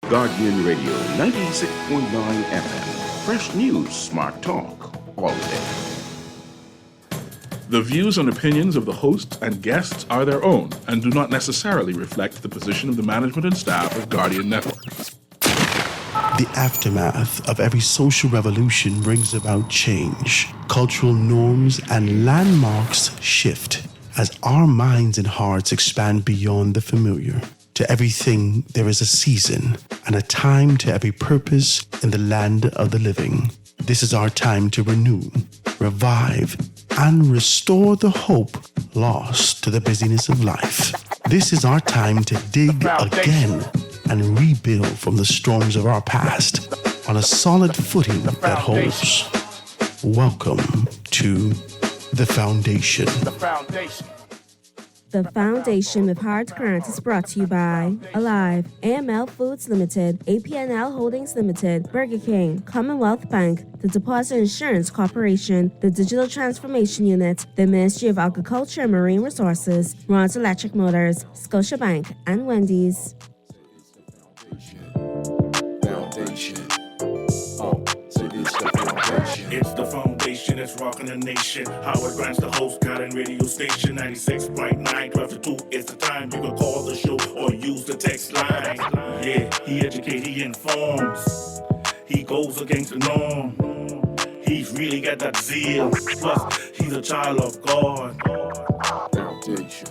Guardian Radio 96.9 FM. Fresh news, smart talk, all day. The views and opinions of the hosts and guests are their own and do not necessarily reflect the position of the management and staff of Guardian Network. The aftermath of every social revolution brings about change. Cultural norms and landmarks shift as our minds and hearts expand beyond the familiar. To everything, there is a season and a time to every purpose in the land of the living. This is our time to renew, revive, and restore the hope lost to the busyness of life. This is our time to dig again and rebuild from the storms of our past on a solid footing that holds. Welcome to The Foundation. The Foundation with Hard Grant is brought to you by Alive, AML Foods Limited, APNL Holdings Limited, Burger King, Commonwealth Bank, the Deposit Insurance Corporation, the Digital Transformation Unit, the Ministry of Agriculture and Marine Resources, Ron's Electric Motors, Scotiabank, and Wendy's. It's the foundation that's rocking the nation. Howard Grant's the host, Guardian Radio Station 96.9, 12 to 2. It's the time you can call the show or use the text line. Yeah, he educates, he informs. He goes against the norm. He's really got that zeal. Plus, he's a child of God. Foundation.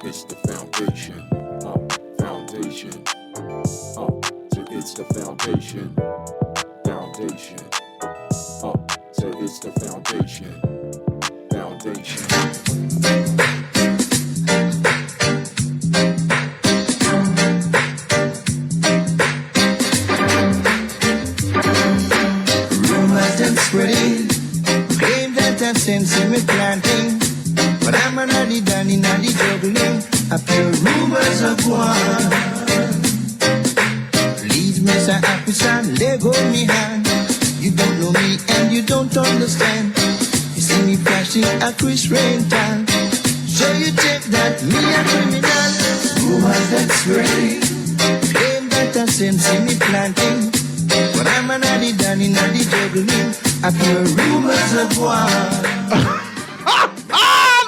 It's the foundation. Foundation. So it's the foundation. Foundation. So it's the foundation. Foundation. Rumors and spreading, claim that I've sense in me planting, but I'm a noddy danny noddy juggling. I pure rumors of war. Leave me Sir Africa, let go me hand. You don't know me and you don't understand. You see me flashing a Chris Rental, so you take that me a criminal. Rumors that spreading, claim that I sense in me planting, but I'm a noddy danny noddy juggling. I pure rumors of war.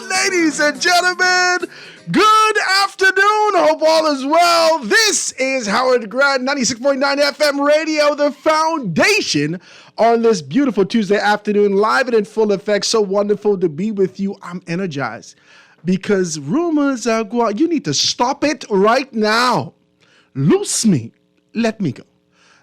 Ladies and gentlemen, good afternoon. Hope all is well. This is Howard Grant, 96.9 FM radio, the foundation on this beautiful Tuesday afternoon, live and in full effect. So wonderful to be with you. I'm energized because rumors are going. You need to stop it right now. Loose me. Let me go.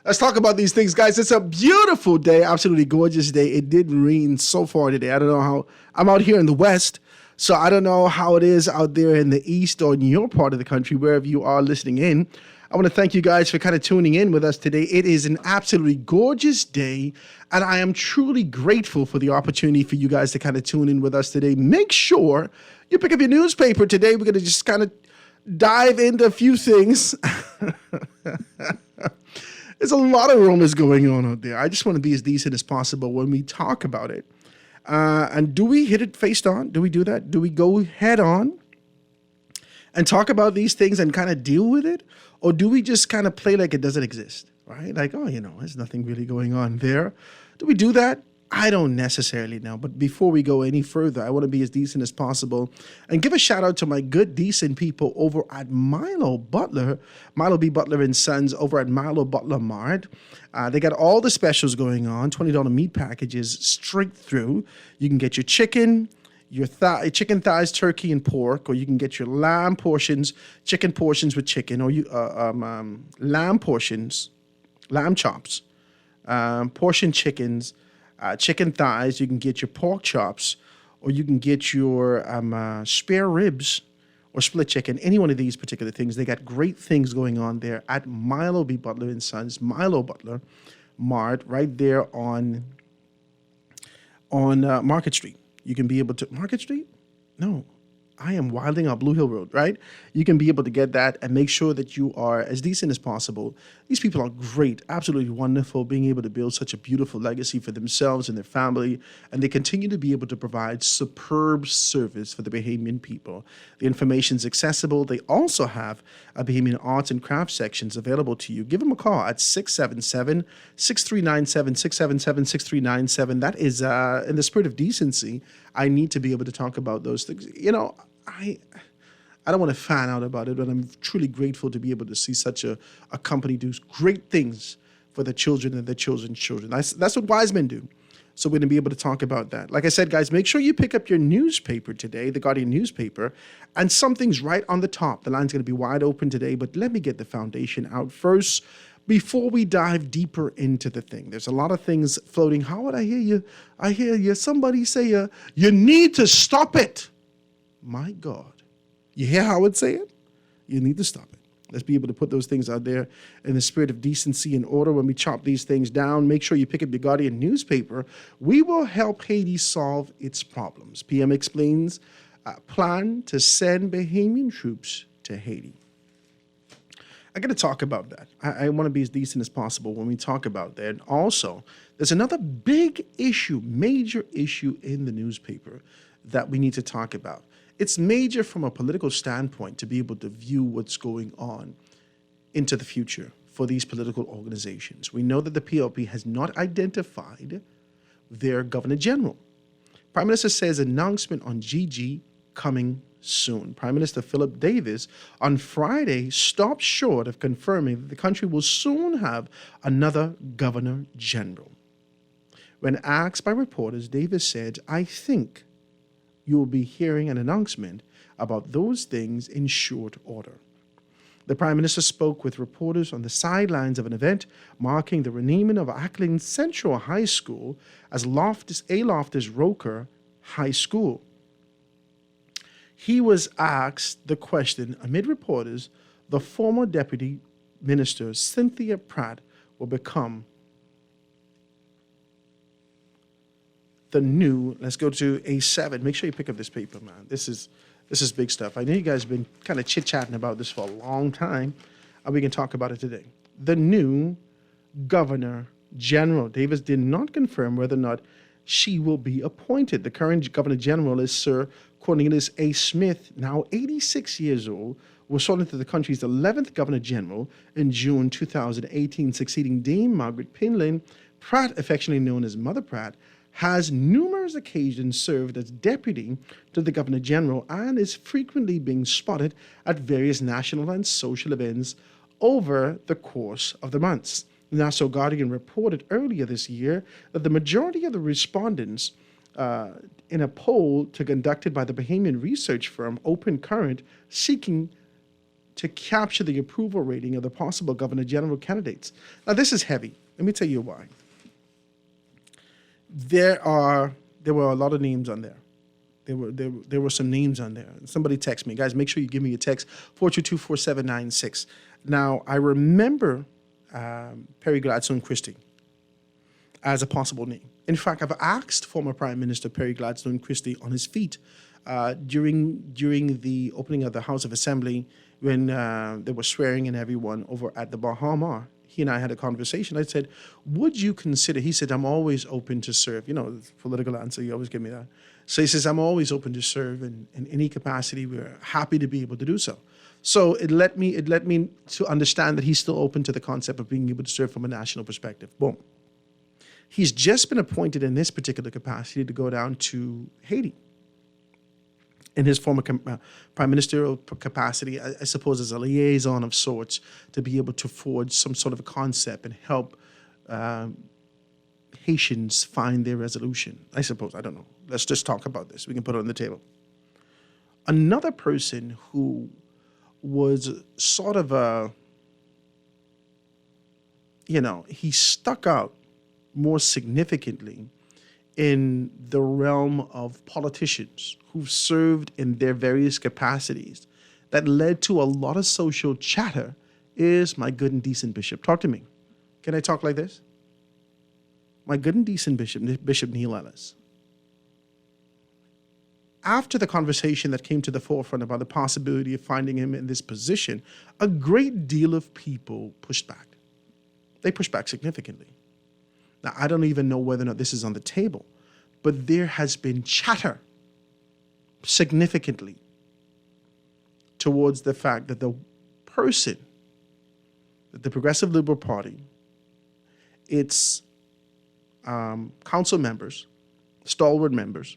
Let's talk about these things, guys. It's a beautiful day, absolutely gorgeous day. It did rain so far today. I don't know how. I'm out here in the West, so I don't know how it is out there in the East or in your part of the country, wherever you are listening in. I want to thank you guys for kind of tuning in with us today. It is an absolutely gorgeous day, and I am truly grateful for the opportunity for you guys to kind of tune in with us today. Make sure you pick up your newspaper today. We're going to just kind of dive into a few things. There's a lot of rumors going on out there. I just want to be as decent as possible when we talk about it. And do we hit it face on? Do we do that? Do we go head on and talk about these things and kind of deal with it? Or do we just kind of play like it doesn't exist, right? Like, oh, there's nothing really going on there. Do we do that? I don't necessarily know. But before we go any further, I want to be as decent as possible and give a shout out to my good, decent people over at Milo Butler, Milo B. Butler and Sons over at Milo Butler Mart. They got all the specials going on, $20 meat packages straight through. You can get your chicken, your chicken thighs, turkey, and pork, or you can get your lamb portions, chicken portions with chicken, or lamb portions, lamb chops, portion chickens, chicken thighs. You can get your pork chops, or you can get your spare ribs or split chicken. Any one of these particular things. They got great things going on there at Milo B. Butler and Sons, Milo Butler Mart, right there on Market Street. You can be able to Market Street? No, I am wilding out Blue Hill Road, right? You can be able to get that and make sure that you are as decent as possible. These people are great, absolutely wonderful, being able to build such a beautiful legacy for themselves and their family, and they continue to be able to provide superb service for the Bahamian people. The information is accessible. They also have a Bahamian arts and crafts sections available to you. Give them a call at 677-6397, 677-6397. That is, in the spirit of decency, I need to be able to talk about those things. You know, I don't want to fan out about it, but I'm truly grateful to be able to see such a company do great things for the children and their children's children. That's what wise men do. So we're going to be able to talk about that. Like I said, guys, make sure you pick up your newspaper today, the Guardian newspaper, and something's right on the top. The line's going to be wide open today, but let me get the foundation out first before we dive deeper into the thing. There's a lot of things floating. Howard, I hear you. Somebody say, you need to stop it. My God. You hear Howard say it? You need to stop it. Let's be able to put those things out there in the spirit of decency and order when we chop these things down. Make sure you pick up your Guardian newspaper. We will help Haiti solve its problems. PM explains a plan to send Bahamian troops to Haiti. I got to talk about that. I want to be as decent as possible when we talk about that. And also, there's another big issue, major issue in the newspaper that we need to talk about. It's major from a political standpoint to be able to view what's going on into the future for these political organizations. We know that the PLP has not identified their governor general. Prime Minister says announcement on GG coming soon. Prime Minister Philip Davis on Friday stopped short of confirming that the country will soon have another governor general. When asked by reporters, Davis said, I think you will be hearing an announcement about those things in short order. The Prime Minister spoke with reporters on the sidelines of an event marking the renaming of Ackland Central High School as Loftus Roker High School. He was asked the question amid reporters, the former Deputy Minister Cynthia Pratt will become the new, let's go to A7. Make sure you pick up this paper, man. This is big stuff. I know you guys have been kind of chit-chatting about this for a long time, and we can talk about it today. The new Governor General. Davis did not confirm whether or not she will be appointed. The current Governor General is Sir Cornelius A. Smith, now 86 years old, was sworn into the country's 11th Governor General in June 2018, succeeding Dame Margaret Pinlin. Pratt, affectionately known as Mother Pratt, has numerous occasions served as deputy to the Governor General and is frequently being spotted at various national and social events over the course of the months. The Nassau Guardian reported earlier this year that the majority of the respondents in a poll conducted by the Bahamian research firm Open Current seeking to capture the approval rating of the possible Governor General candidates. Now, this is heavy. Let me tell you why. There were a lot of names on there. There were some names on there. Somebody text me. Guys, make sure you give me a text, 422-4796. Now, I remember Perry Gladstone Christie as a possible name. In fact, I've asked former Prime Minister Perry Gladstone Christie on his feet during the opening of the House of Assembly when they were swearing in everyone over at the Bahama. He and I had a conversation. I said, would you consider, he said, I'm always open to serve. You know, the political answer, you always give me that. So he says, I'm always open to serve in any capacity. We're happy to be able to do so. So it led me to understand that he's still open to the concept of being able to serve from a national perspective. Boom. He's just been appointed in this particular capacity to go down to Haiti. In his former prime ministerial capacity, I suppose as a liaison of sorts to be able to forge some sort of a concept and help Haitians find their resolution. I suppose, I don't know. Let's just talk about this. We can put it on the table. Another person who was sort of he stuck out more significantly in the realm of politicians who've served in their various capacities that led to a lot of social chatter is my good and decent bishop. Talk to me. Can I talk like this? My good and decent bishop, Bishop Neil Ellis. after the conversation that came to the forefront about the possibility of finding him in this position, a great deal of people pushed back. They pushed back significantly. Now, I don't even know whether or not this is on the table, but there has been chatter significantly towards the fact that the person, that the Progressive Liberal Party, its council members, stalwart members,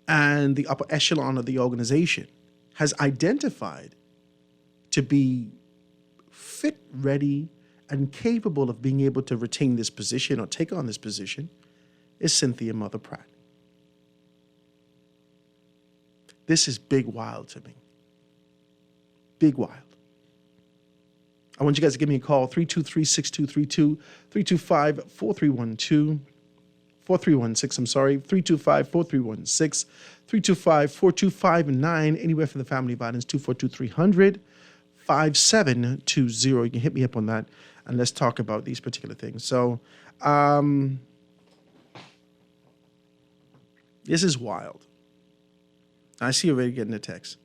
and the upper echelon of the organization has identified to be fit, ready, and capable of being able to retain this position or take on this position is Cynthia Mother Pratt. This is big wild to me. Big wild. I want you guys to give me a call, 323-6232, 325-4312, 4316, I'm sorry, 325-4316, 325-4259, anywhere from the family violence, 242-300, 5720. You can hit me up on that, and let's talk about these particular things. So, this is wild. I see you already getting a text.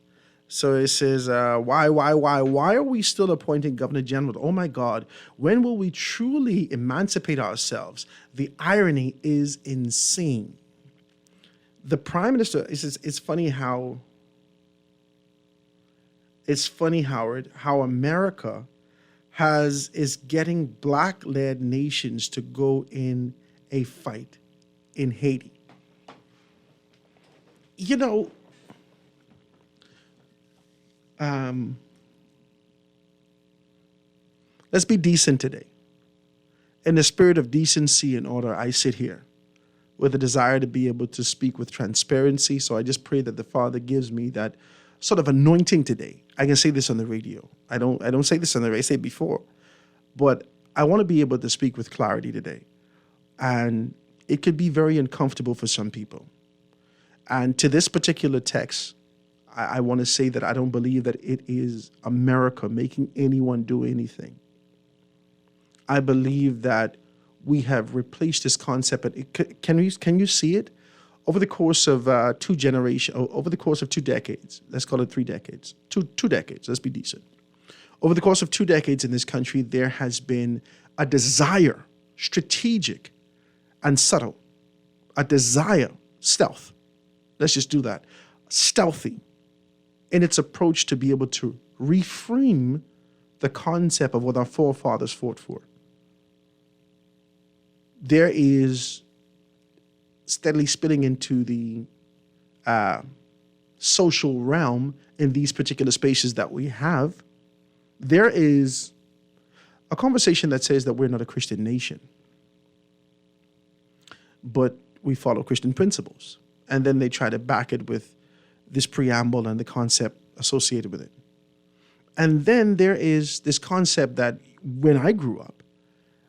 So it says, why are we still appointing Governor General? Oh my God, when will we truly emancipate ourselves? The irony is insane. The Prime Minister, it's funny, Howard, how America is getting black-led nations to go in a fight in Haiti. You know, let's be decent today. In the spirit of decency and order, I sit here with a desire to be able to speak with transparency. So I just pray that the Father gives me that sort of anointing today. I can say this on the radio. I don't say this on the radio. I say it before. But I want to be able to speak with clarity today. And it could be very uncomfortable for some people. And to this particular text, I want to say that I don't believe that it is America making anyone do anything. I believe that we have replaced this concept. But can you see it? Over the course of over the course of 2 decades, let's call it 3 decades, two decades, let's be decent. Over the course of 2 decades in this country, there has been a desire, strategic and subtle, a desire, stealth. Let's just do that. Stealthy in its approach to be able to reframe the concept of what our forefathers fought for. There is steadily spilling into the social realm in these particular spaces that we have. There is a conversation that says that we're not a Christian nation, but we follow Christian principles. And then they try to back it with this preamble and the concept associated with it. And then there is this concept that when I grew up,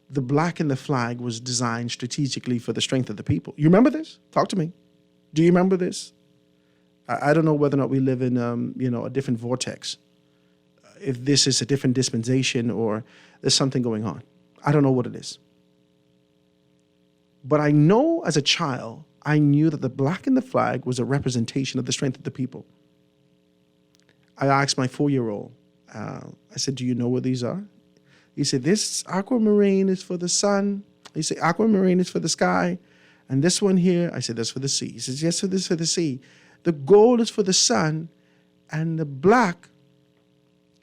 the black in the flag was designed strategically for the strength of the people. You remember this? Talk to me. Do you remember this? I don't know whether or not we live in a different vortex. If this is a different dispensation or there's something going on. I don't know what it is. But I know as a child, I knew that the black in the flag was a representation of the strength of the people. I asked my 4-year-old, I said, do you know what these are? He said, this aquamarine is for the sun. He said, aquamarine is for the sky. And this one here, I said, that's for the sea. He says, yes, this is for the sea. The gold is for the sun. And the black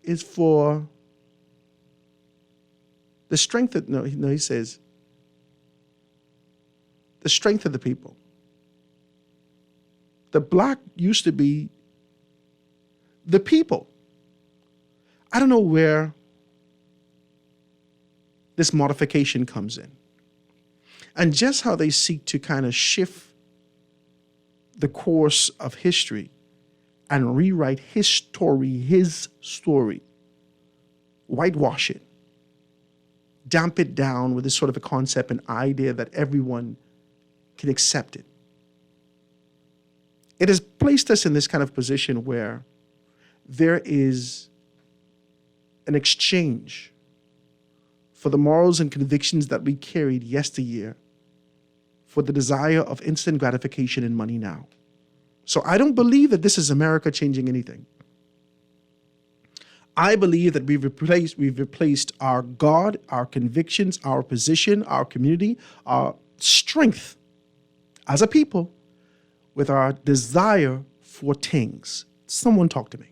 is for the strength of, he says, the strength of the people. The black used to be the people. I don't know where this modification comes in. And just how they seek to kind of shift the course of history and rewrite his story, whitewash it, damp it down with this sort of a concept and idea that everyone can accept it. It has placed us in this kind of position where there is an exchange for the morals and convictions that we carried yesteryear for the desire of instant gratification and money now. So I don't believe that this is America changing anything. I believe that we've replaced our God, our convictions, our position, our community, our strength as a people with our desire for things. Someone talk to me.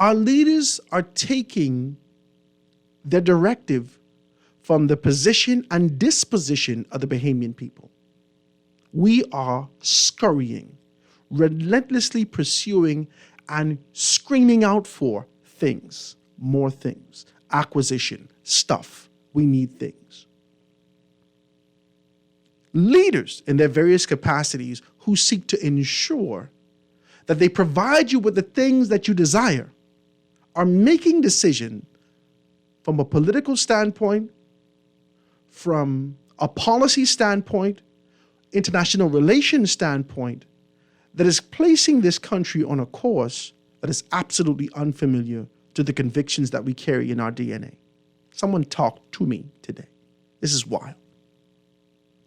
Our leaders are taking their directive from the position and disposition of the Bahamian people. We are scurrying, relentlessly pursuing and screaming out for things, more things, acquisition, stuff. We need things. Leaders in their various capacities who seek to ensure that they provide you with the things that you desire are making decisions from a political standpoint, from a policy standpoint, international relations standpoint, that is placing this country on a course that is absolutely unfamiliar to the convictions that we carry in our DNA. Someone talk to me today. This is wild.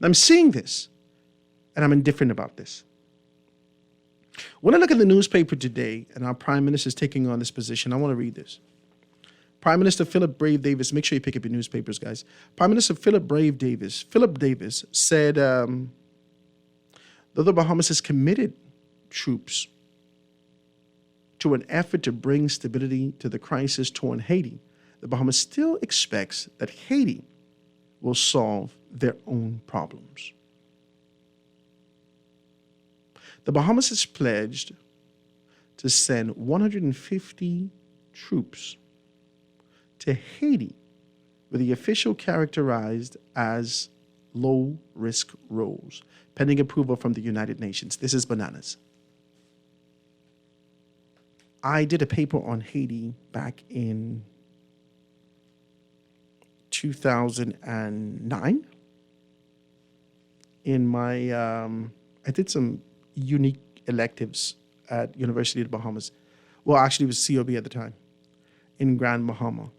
I'm seeing this, and I'm indifferent about this. When I look at the newspaper today, and our Prime Minister is taking on this position, I want to read this. Prime Minister Philip Brave Davis, make sure you pick up your newspapers, guys. Prime Minister Philip Davis said that the Bahamas has committed troops to an effort to bring stability to the crisis-torn Haiti. The Bahamas still expects that Haiti will solve their own problems. The Bahamas has pledged to send 150 troops to Haiti with the official characterized as low-risk roles, pending approval from the United Nations. This is bananas. I did a paper on Haiti back in 2009. In my, I did some unique electives at University of the Bahamas. Well, actually, it was COB at the time in Grand Bahama.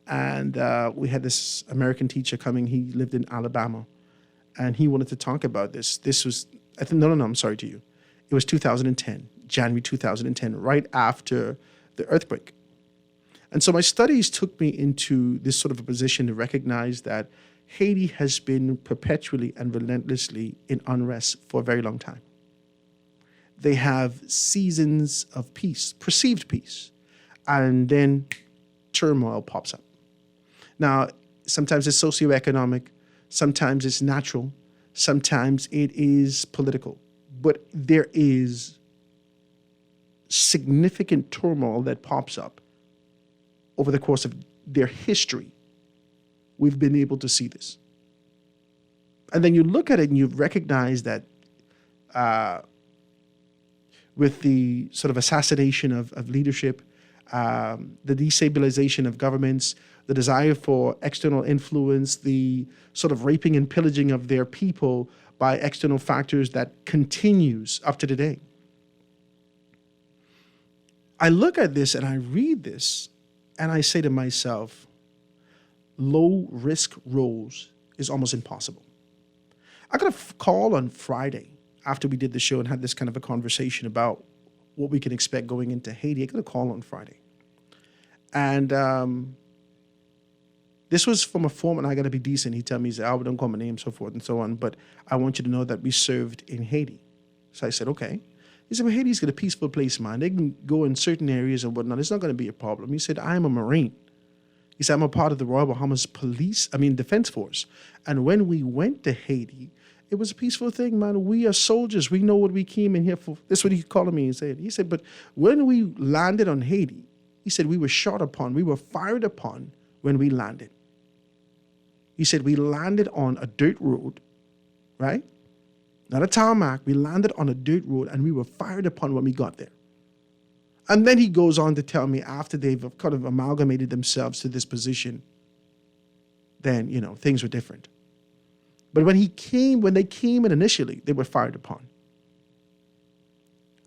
And we had this American teacher coming. He lived in Alabama. And he wanted to talk about this. This was, I'm sorry to you. It was 2010, January 2010, right after the earthquake. And so my studies took me into this sort of a position to recognize that Haiti has been perpetually and relentlessly in unrest for a very long time. They have seasons of peace, perceived peace, and then turmoil pops up. Now, sometimes it's socioeconomic, sometimes it's natural, sometimes it is political, but there is significant turmoil that pops up over the course of their history. We've been able to see this. And then you look at it and you recognize that with the sort of assassination of leadership, the destabilization of governments, the desire for external influence, the sort of raping and pillaging of their people by external factors that continues up to today. I look at this and I read this and I say to myself, low risk roles is almost impossible. I got a call on Friday after we did the show and had this kind of a conversation about what we can expect going into Haiti. I got a call on Friday. And this was from a foreman. I got to be decent. He told me, he said, Albert, don't call my name, so forth and so on, but I want you to know that we served in Haiti. So I said, okay. He said, well, Haiti's got a peaceful place, man. They can go in certain areas and whatnot. It's not going to be a problem. He said, I am a Marine. He said, I'm a part of the Royal Bahamas Defense Force. And when we went to Haiti, it was a peaceful thing, man. We are soldiers. We know what we came in here for. That's what he called me and said. He said, but when we landed on Haiti, he said, we were shot upon. We were fired upon when we landed. He said, we landed on a dirt road, right? Not a tarmac. We landed on a dirt road and we were fired upon when we got there. And then he goes on to tell me after they've kind of amalgamated themselves to this position, then, things were different. But when they came in initially, they were fired upon.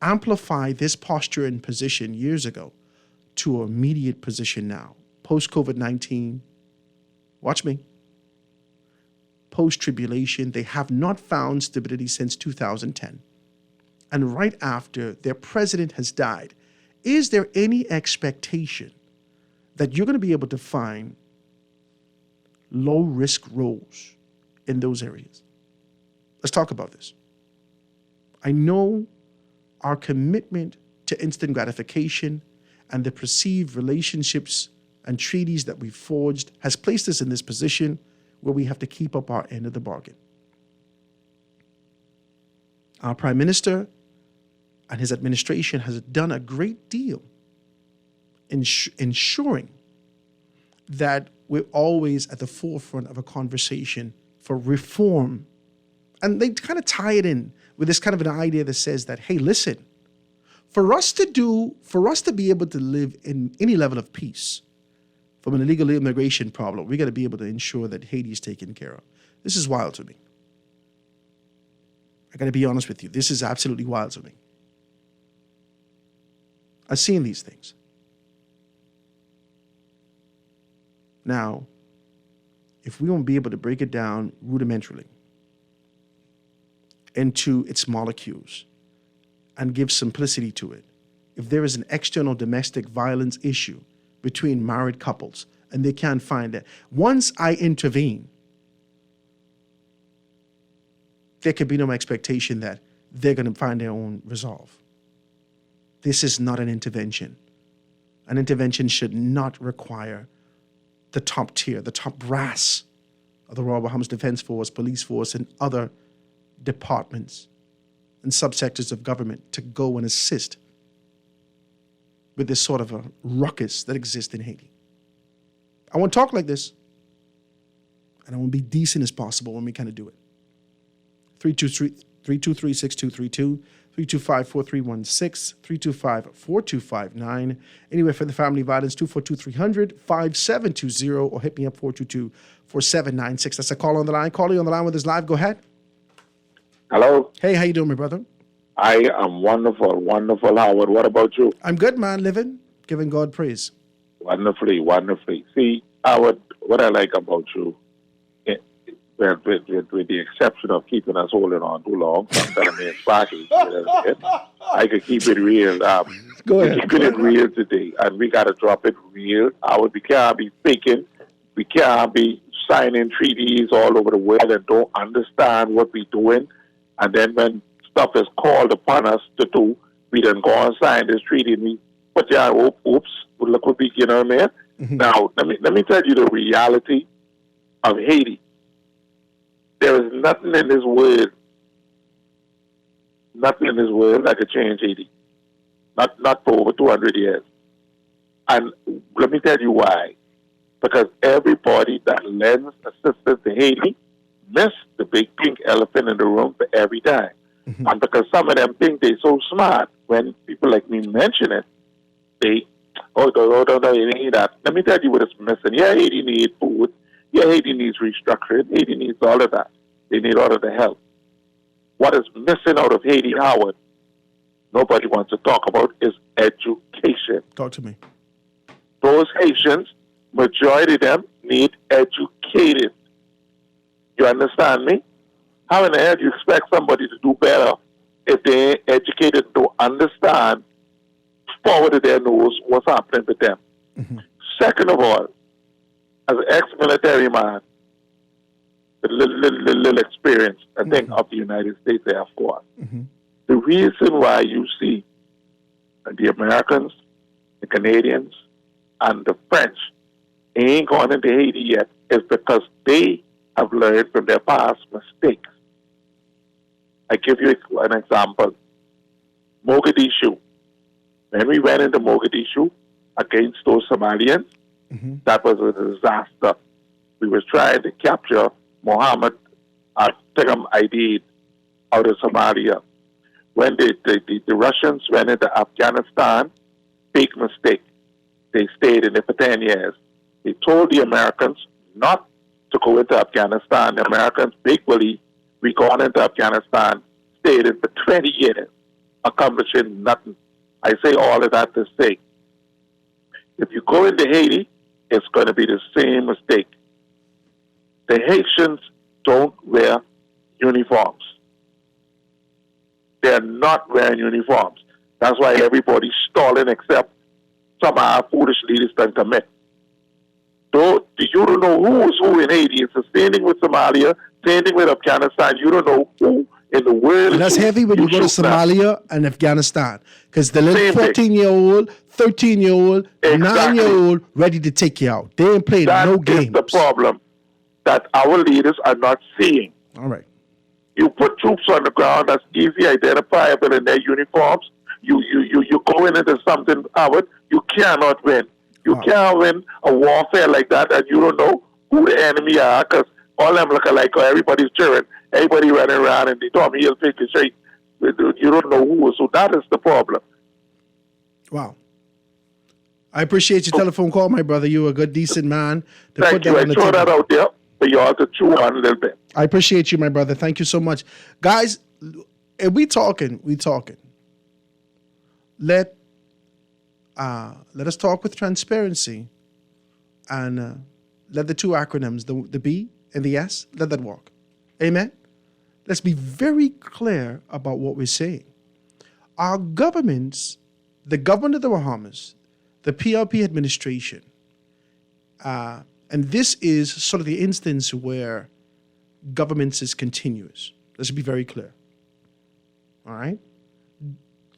Amplify this posture and position years ago to an immediate position now. Post-COVID-19, watch me. post-tribulation, they have not found stability since 2010. And right after their president has died, is there any expectation that you're going to be able to find low-risk roles in those areas? Let's talk about this. I know our commitment to instant gratification and the perceived relationships and treaties that we've forged has placed us in this position where we have to keep up our end of the bargain. Our Prime Minister and his administration has done a great deal in ensuring that we're always at the forefront of a conversation for reform. And they kind of tie it in with this kind of an idea that says that, hey, listen, for us to be able to live in any level of peace from an illegal immigration problem, we got to be able to ensure that Haiti is taken care of. This is wild to me. I got to be honest with you. This is absolutely wild to me. I've seen these things. Now, if we won't be able to break it down rudimentarily into its molecules and give simplicity to it, if there is an external domestic violence issue between married couples and they can't find it, once I intervene, there could be no expectation that they're going to find their own resolve. This is not an intervention. An intervention should not require the top tier, the top brass of the Royal Bahamas Defense Force, Police Force, and other departments and subsectors of government to go and assist with this sort of a ruckus that exists in Haiti. I want to talk like this, and I want to be decent as possible when we kind of do it. 323-6232, 325-4316, 325-4259. Anyway, for the family violence, 242-300-5720, or hit me up 422-4796. That's a call on the line. Calling on the line with us live. Go ahead. Hello. Hey, how you doing, my brother? I am wonderful, Howard. What about you? I'm good, man. Living, giving God praise. Wonderfully. See, Howard, what I like about you, with the exception of keeping us holding on too long, sometimes it's sparky. I could keep it real. Go ahead. Keeping it real today, and we got to drop it real. Howard, we can't be faking. We can't be signing treaties all over the world and don't understand what we're doing. And then when stuff is called upon us to do, we then go and sign this treaty and we put your oops, look what we, you know what I mean? Mm-hmm. Now, let me tell you the reality of Haiti. There is nothing in this world that could change Haiti. Not for over 200 years. And let me tell you why. Because everybody that lends assistance to Haiti miss the big pink elephant in the room for every time. Mm-hmm. And because some of them think they're so smart, when people like me mention it, they, no, you need that. Let me tell you what it's missing. Yeah, Haiti needs food. Yeah, Haiti needs restructuring. Haiti needs all of that. They need all of the help. What is missing out of Haiti, Howard, nobody wants to talk about, is education. Talk to me. Those Haitians, majority of them, need educated. You understand me? How in the hell do you expect somebody to do better if they ain't educated to understand, forward to their nose, what's happening with them? Mm-hmm. Second of all, as an ex-military man, with little experience, I think, of the United States Air Force, the reason why you see the Americans, the Canadians, and the French ain't gone into Haiti yet is because they have learned from their past mistakes. I give you an example. Mogadishu. When we went into Mogadishu against those Somalians, that was a disaster. We were trying to capture Mohammed Tegam Aidid out of Somalia. When the Russians went into Afghanistan, big mistake. They stayed in it for 10 years. They told the Americans not to go into Afghanistan. The Americans, big willy, we gone into Afghanistan, stayed in for 20 years, accomplishing nothing. I say all of that to say, if you go into Haiti, it's going to be the same mistake. The Haitians don't wear uniforms. They're not wearing uniforms. That's why everybody's stalling except some of our foolish leaders can commit. Though you don't know who is who in Haiti. It's the same thing with Somalia, same thing with Afghanistan. You don't know who in the world. And that's is who. heavy when you go to shoot them. Somalia and Afghanistan. Because the little Same thing. 14-year-old, 13-year-old, Exactly. 9-year-old ready to take you out. They ain't playing That no is games. the problem that our leaders are not seeing. All right. You put troops on the ground that's easy identifiable in their uniforms. You going into something, Howard, you cannot win. You can't win a warfare like that and you don't know who the enemy are because all them look alike or everybody's cheering, everybody running around and the Tommy Hilfiger straight. You don't know who. So that is the problem. Wow. I appreciate your telephone call, my brother. You're a good, decent man. To Thank you. I on the throw that table. out there for y'all to chew on a little bit. I appreciate you, my brother. Thank you so much. Guys, if we talking. Let us talk with transparency and let the two acronyms, the B and the S, let that walk. Amen? Let's be very clear about what we're saying. Our governments, the government of the Bahamas, the PRP administration, and this is sort of the instance where governments is continuous. Let's be very clear. All right?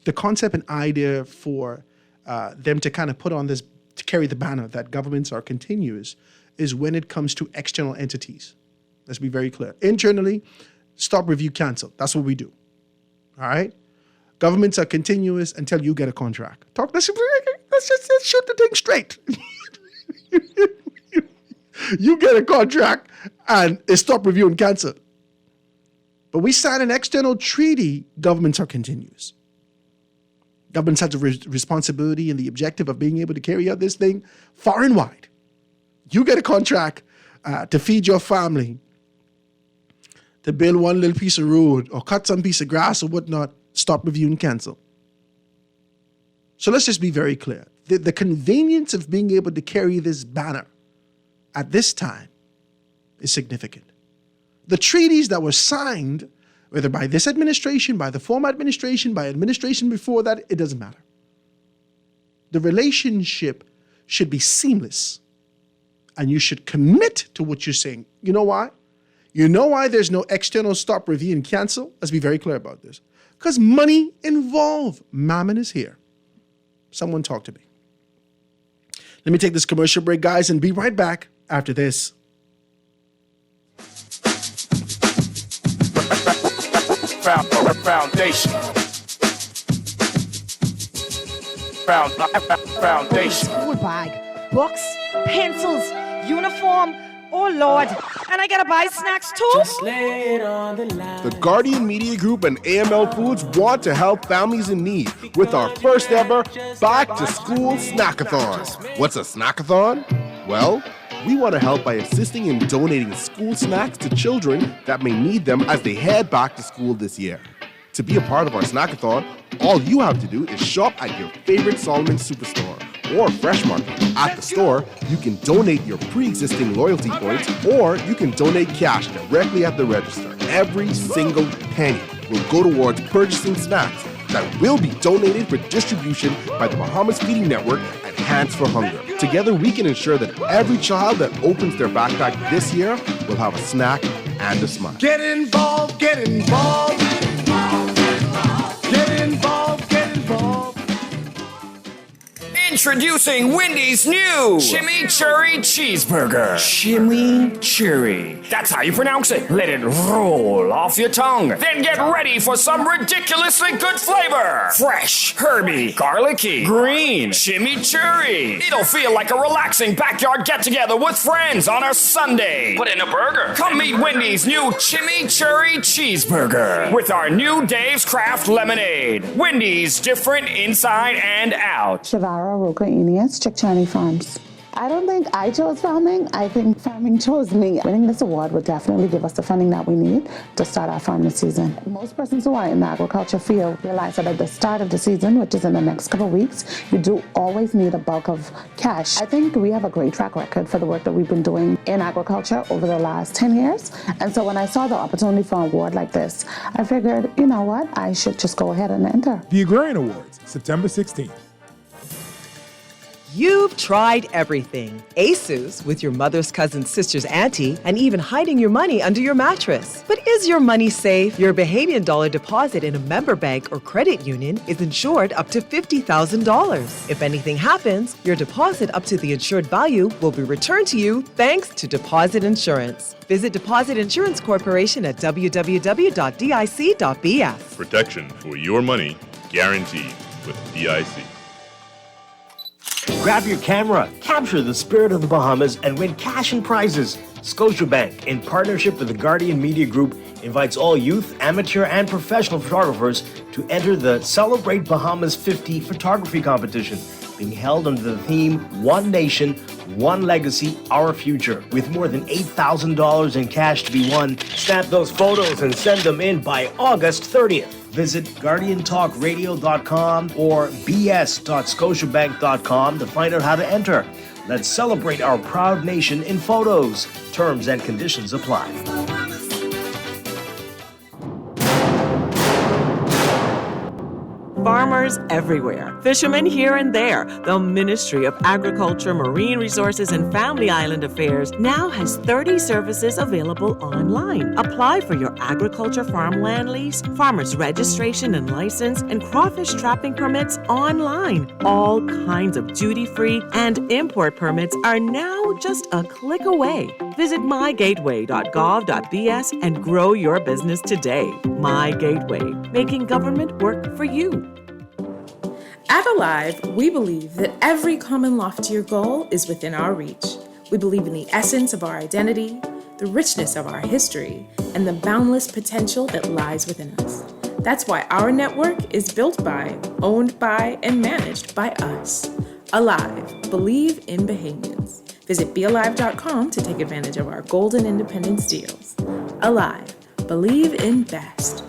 The concept and idea for them to kind of put on this, to carry the banner that governments are continuous is when it comes to external entities. Let's be very clear. Internally, stop, review, cancel. That's what we do. All right? Governments are continuous until you get a contract. Let's shoot the thing straight. You get a contract and it stop, review, and cancel. But we sign an external treaty, governments are continuous. Governments have the responsibility and the objective of being able to carry out this thing far and wide. You get a contract to feed your family, to build one little piece of road or cut some piece of grass or whatnot, stop, review, and cancel. So let's just be very clear. The convenience of being able to carry this banner at this time is significant. The treaties that were signed, whether by this administration, by the former administration, by administration before that, it doesn't matter. The relationship should be seamless, and you should commit to what you're saying. You know why? You know why there's no external stop, review, and cancel? Let's be very clear about this. Because money involved. Mammon is here. Someone talk to me. Let me take this commercial break, guys, and be right back after this. Foundation. Foundation. School bag, books, pencils, uniform. Oh Lord, and I gotta buy snacks too. The Guardian Media Group and AML Foods want to help families in need with our first ever Back to School Snackathon. What's a snackathon? Well, we want to help by assisting in donating school snacks to children that may need them as they head back to school this year. To be a part of our snackathon, all you have to do is shop at your favorite Solomon Superstore or Fresh Market. At the store, you can donate your pre-existing loyalty points or you can donate cash directly at the register. Every single penny will go towards purchasing snacks that will be donated for distribution by the Bahamas Feeding Network and Hands for Hunger. Together, we can ensure that every child that opens their backpack this year will have a snack and a smile. Get involved, get involved. Get involved, get involved. Introducing Wendy's new Chimichurri Cheeseburger. Chimichurri. That's how you pronounce it. Let it roll off your tongue. Then get ready for some ridiculously good flavor. Fresh, herby, garlicky, green, chimichurri. It'll feel like a relaxing backyard get-together with friends on a Sunday. But in a burger. Come meet Wendy's new Chimichurri Cheeseburger with our new Dave's Craft Lemonade. Wendy's, different inside and out. Shavara Roca Enias, Chickchani Farms. I don't think I chose farming. I think farming chose me. Winning this award would definitely give us the funding that we need to start our farming season. Most persons who are in the agriculture field realize that at the start of the season, which is in the next couple of weeks, you do always need a bulk of cash. I think we have a great track record for the work that we've been doing in agriculture over the last 10 years. And so when I saw the opportunity for an award like this, I figured, you know what, I should just go ahead and enter. The Agrarian Awards, September 16th. You've tried everything. ASUS with your mother's cousin's sister's auntie, and even hiding your money under your mattress. But is your money safe? Your Bahamian dollar deposit in a member bank or credit union is insured up to $50,000. If anything happens, your deposit up to the insured value will be returned to you thanks to Deposit Insurance. Visit Deposit Insurance Corporation at www.dic.bf. Protection for your money guaranteed with DIC. Grab your camera, capture the spirit of the Bahamas, and win cash and prizes. Scotiabank, in partnership with the Guardian Media Group, invites all youth, amateur, and professional photographers to enter the Celebrate Bahamas 50 photography competition, being held under the theme One Nation, One Legacy, Our Future. With more than $8,000 in cash to be won, snap those photos and send them in by August 30th. Visit GuardianTalkRadio.com or bs.scotiabank.com to find out how to enter. Let's celebrate our proud nation in photos. Terms and conditions apply. Farmers everywhere, fishermen here and there, the Ministry of Agriculture, Marine Resources, and Family Island Affairs now has 30 services available online. Apply for your agriculture farmland lease, farmer's registration and license, and crawfish trapping permits online. All kinds of duty-free and import permits are now just a click away. Visit mygateway.gov.bs and grow your business today. My Gateway, making government work for you. At Alive, we believe that every common loftier goal is within our reach. We believe in the essence of our identity, the richness of our history, and the boundless potential that lies within us. That's why our network is built by, owned by, and managed by us. Alive, believe in Bahamians. Visit bealive.com to take advantage of our golden independence deals. Alive, believe in best.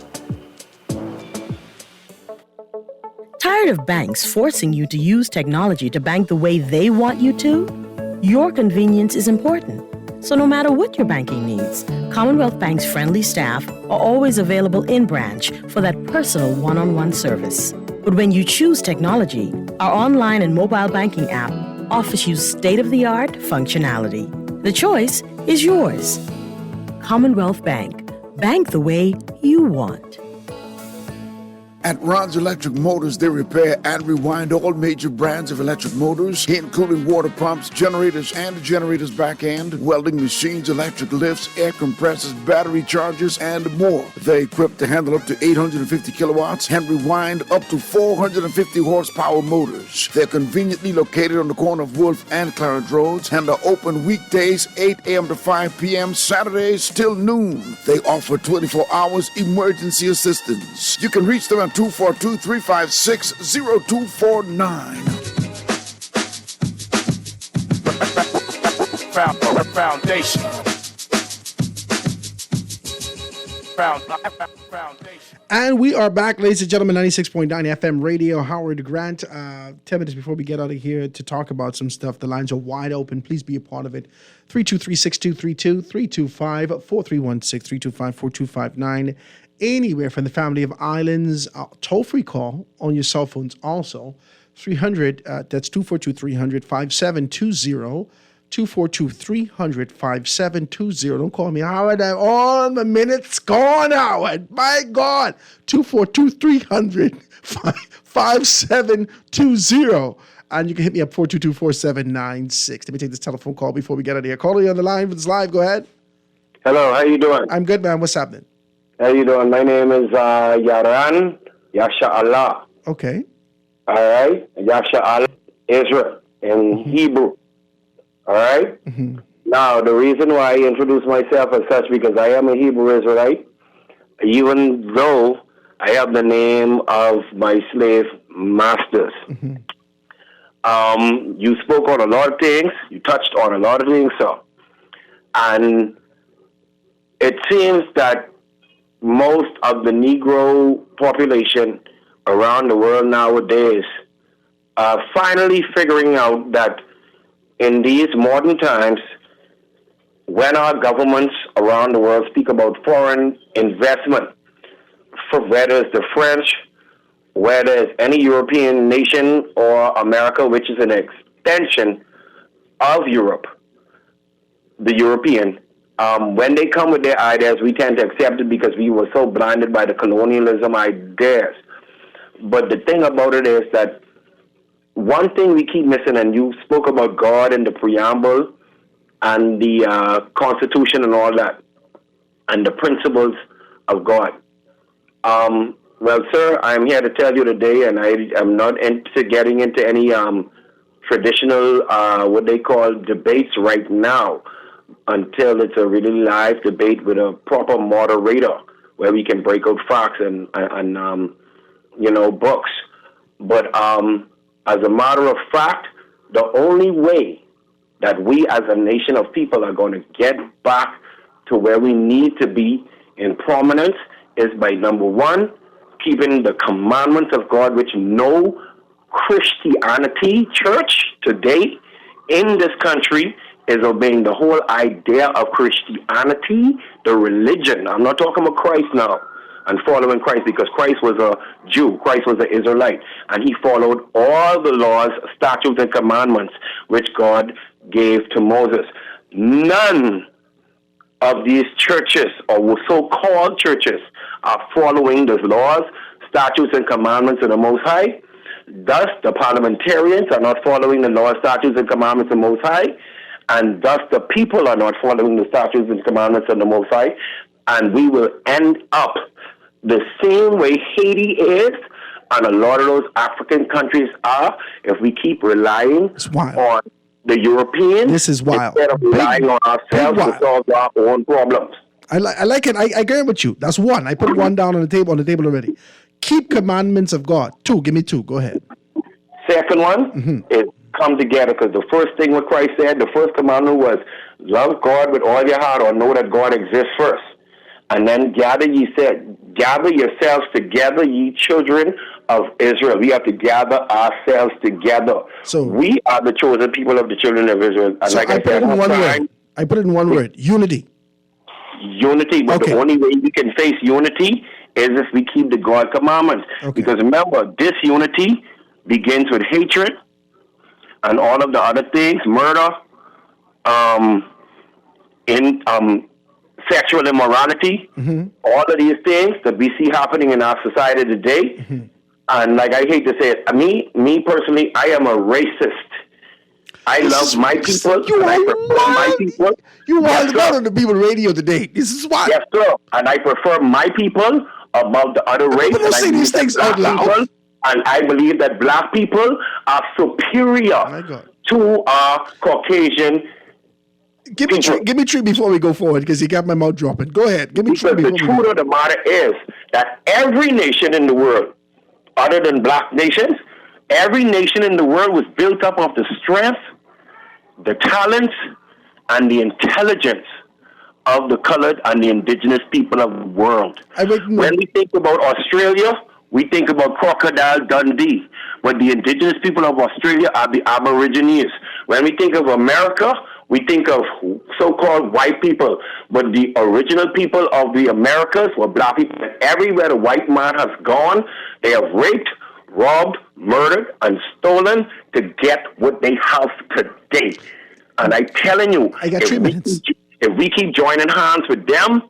Tired of banks forcing you to use technology to bank the way they want you to? Your convenience is important. So no matter what your banking needs, Commonwealth Bank's friendly staff are always available in branch for that personal one-on-one service. But when you choose technology, our online and mobile banking app offers you state-of-the-art functionality. The choice is yours. Commonwealth Bank. Bank the way you want. At Ron's Electric Motors, they repair and rewind all major brands of electric motors, including water pumps, generators and the generator's back end, welding machines, electric lifts, air compressors, battery chargers, and more. They're equipped to handle up to 850 kilowatts and rewind up to 450 horsepower motors. They're conveniently located on the corner of Wolf and Clarence Roads and are open weekdays 8 a.m. to 5 p.m., Saturdays till noon. They offer 24 hours emergency assistance. You can reach them at 242-356-0249. Foundation. And we are back, ladies and gentlemen, 96.9 FM radio, Howard Grant. 10 minutes before we get out of here to talk about some stuff. The lines are wide open. Please be a part of it. 323-6232, 325-4316, 325-4259. Anywhere from the family of islands, toll-free call on your cell phones also. 300, that's 242-300-5720. 242-300-5720. Don't call me Howard. All the minutes gone, Howard. My God. 242-300-5720. And you can hit me up 422-4796. Let me take this telephone call before we get out of here. Caller, on the line. It's live. Go ahead. Hello. How you doing? I'm good, man. What's happening? How you doing? My name is Yaran Yasha Allah. Okay. All right. Yasha Allah Israel in Hebrew. All right. Now, the reason why I introduce myself as such because I am a Hebrew Israelite, even though I have the name of my slave masters. You spoke on a lot of things. You touched on a lot of things, sir. And it seems that most of the Negro population around the world nowadays are finally figuring out that in these modern times, when our governments around the world speak about foreign investment, for whether it's the French, whether it's any European nation or America, which is an extension of Europe, the European, when they come with their ideas, we tend to accept it because we were so blinded by the colonialism ideas. But the thing about it is that one thing we keep missing, and you spoke about God and the preamble and the Constitution and all that, and the principles of God. Well, sir, I'm here to tell you today, and I am not into getting into any traditional, what they call debates right now, until it's a really live debate with a proper moderator where we can break out facts and books. But as a matter of fact, the only way that we as a nation of people are going to get back to where we need to be in prominence is by, number one, keeping the commandments of God, which no Christianity church today in this country is obeying. The whole idea of Christianity, the religion. I'm not talking about Christ now and following Christ, because Christ was a Jew. Christ was an Israelite. And he followed all the laws, statutes, and commandments which God gave to Moses. None of these churches, or so-called churches, are following the laws, statutes, and commandments of the Most High. Thus, the parliamentarians are not following the laws, statutes, and commandments of the Most High. And thus, the people are not following the statutes and commandments of the Most High. And we will end up the same way Haiti is, and a lot of those African countries are, if we keep relying on the Europeans. This is wild. Instead of relying on ourselves to solve our own problems. I like it. I agree with you. That's one. I put one down on the table already. Keep commandments of God. Two. Give me two. Go ahead. Second one is come together, because the first thing what Christ said, the first commandment was love God with all your heart, or know that God exists first. And then gather yourselves together, ye children of Israel. We have to gather ourselves together. So we are the chosen people of the children of Israel. And so like I said, I put it in one word. Unity. Unity. But the only way we can face unity is if we keep the God commandments. Because remember, disunity begins with hatred and all of the other things, murder, sexual immorality, all of these things that we see happening in our society today. And like I hate to say it, me personally, I am a racist. I love my people. And I prefer my people. You want to on the people radio today. This is why. Yes, sir. And I prefer my people about the other race. But don't say these things out loud. And I believe that black people are superior to Caucasian. Give me three before we go forward, because you got my mouth dropping. Go ahead. Give me three. Because the truth of the matter is that every nation in the world, other than black nations, every nation in the world was built up of the strength, the talents, and the intelligence of the colored and the indigenous people of the world. When we think about Australia, we think about Crocodile Dundee. But the indigenous people of Australia are the Aborigines. When we think of America, we think of so-called white people, but the original people of the Americas were black people. And everywhere the white man has gone, they have raped, robbed, murdered, and stolen to get what they have today. And I'm telling you, if we keep joining hands with them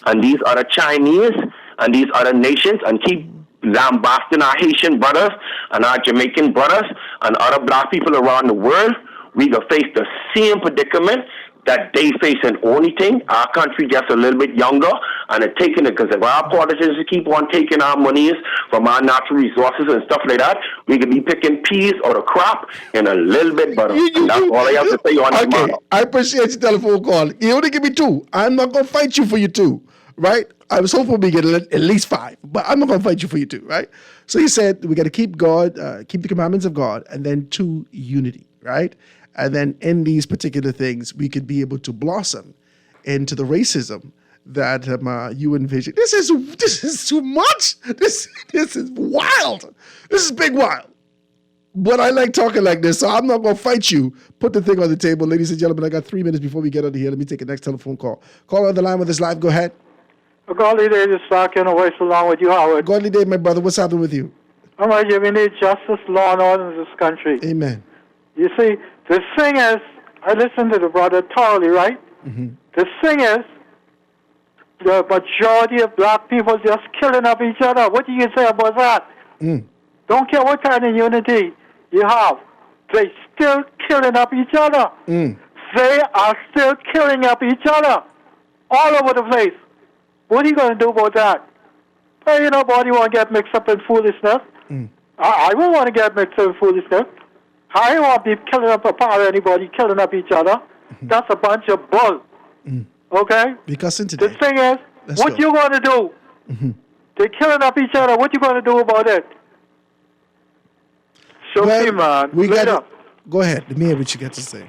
and these other Chinese and these other nations and keep lambasting our Haitian brothers and our Jamaican brothers and other black people around the world, we will face the same predicament that they face. And only thing, our country just a little bit younger and they're taking it, because if our politicians keep on taking our monies from our natural resources and stuff like that, we could be picking peas or the crop in a little bit better. And that's all I have to say on that matter. I appreciate your telephone call. You only give me two. I'm not going to fight you for your two, right? I was hoping we get at least 5, but I'm not going to fight you for you 2, right? So he said we got to keep God, keep the commandments of God, and then 2, unity, right? And then in these particular things, we could be able to blossom into the racism that you envision. This is too much. This is wild. This is big wild. But I like talking like this, so I'm not going to fight you. Put the thing on the table. Ladies and gentlemen, I got 3 minutes before we get out of here. Let me take a next telephone call. Call on the line with us live. Go ahead. Godly day to start in a voice along with you, Howard. Godly day, my brother. What's happening with you? All right, we need justice, law, and order in this country. Amen. You see, the thing is, I listened to the brother thoroughly, right? Mm-hmm. The thing is, the majority of black people just killing up each other. What do you say about that? Don't care what kind of unity you have. They still killing up each other. They are still killing up each other all over the place. What are you going to do about that? Hey, nobody want to get mixed up in foolishness. I won't want to get mixed up in foolishness. I don't want to be killing up apart anybody, killing up each other. That's a bunch of bull. Okay? Because today. The thing is, what you going to do? They're killing up each other. What you going to do about it? So, man, we got to go ahead. Let me hear what you got to say.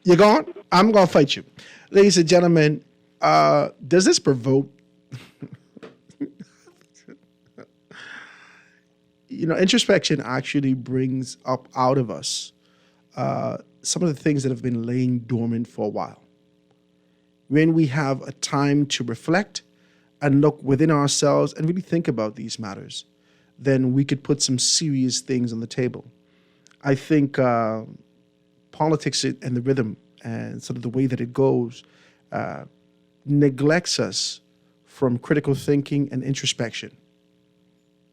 You gone? I'm going to fight you. Ladies and gentlemen, does this provoke? Introspection actually brings up out of us some of the things that have been laying dormant for a while. When we have a time to reflect and look within ourselves and really think about these matters, then we could put some serious things on the table. I think politics and the rhythm and sort of the way that it goes neglects us from critical thinking and introspection.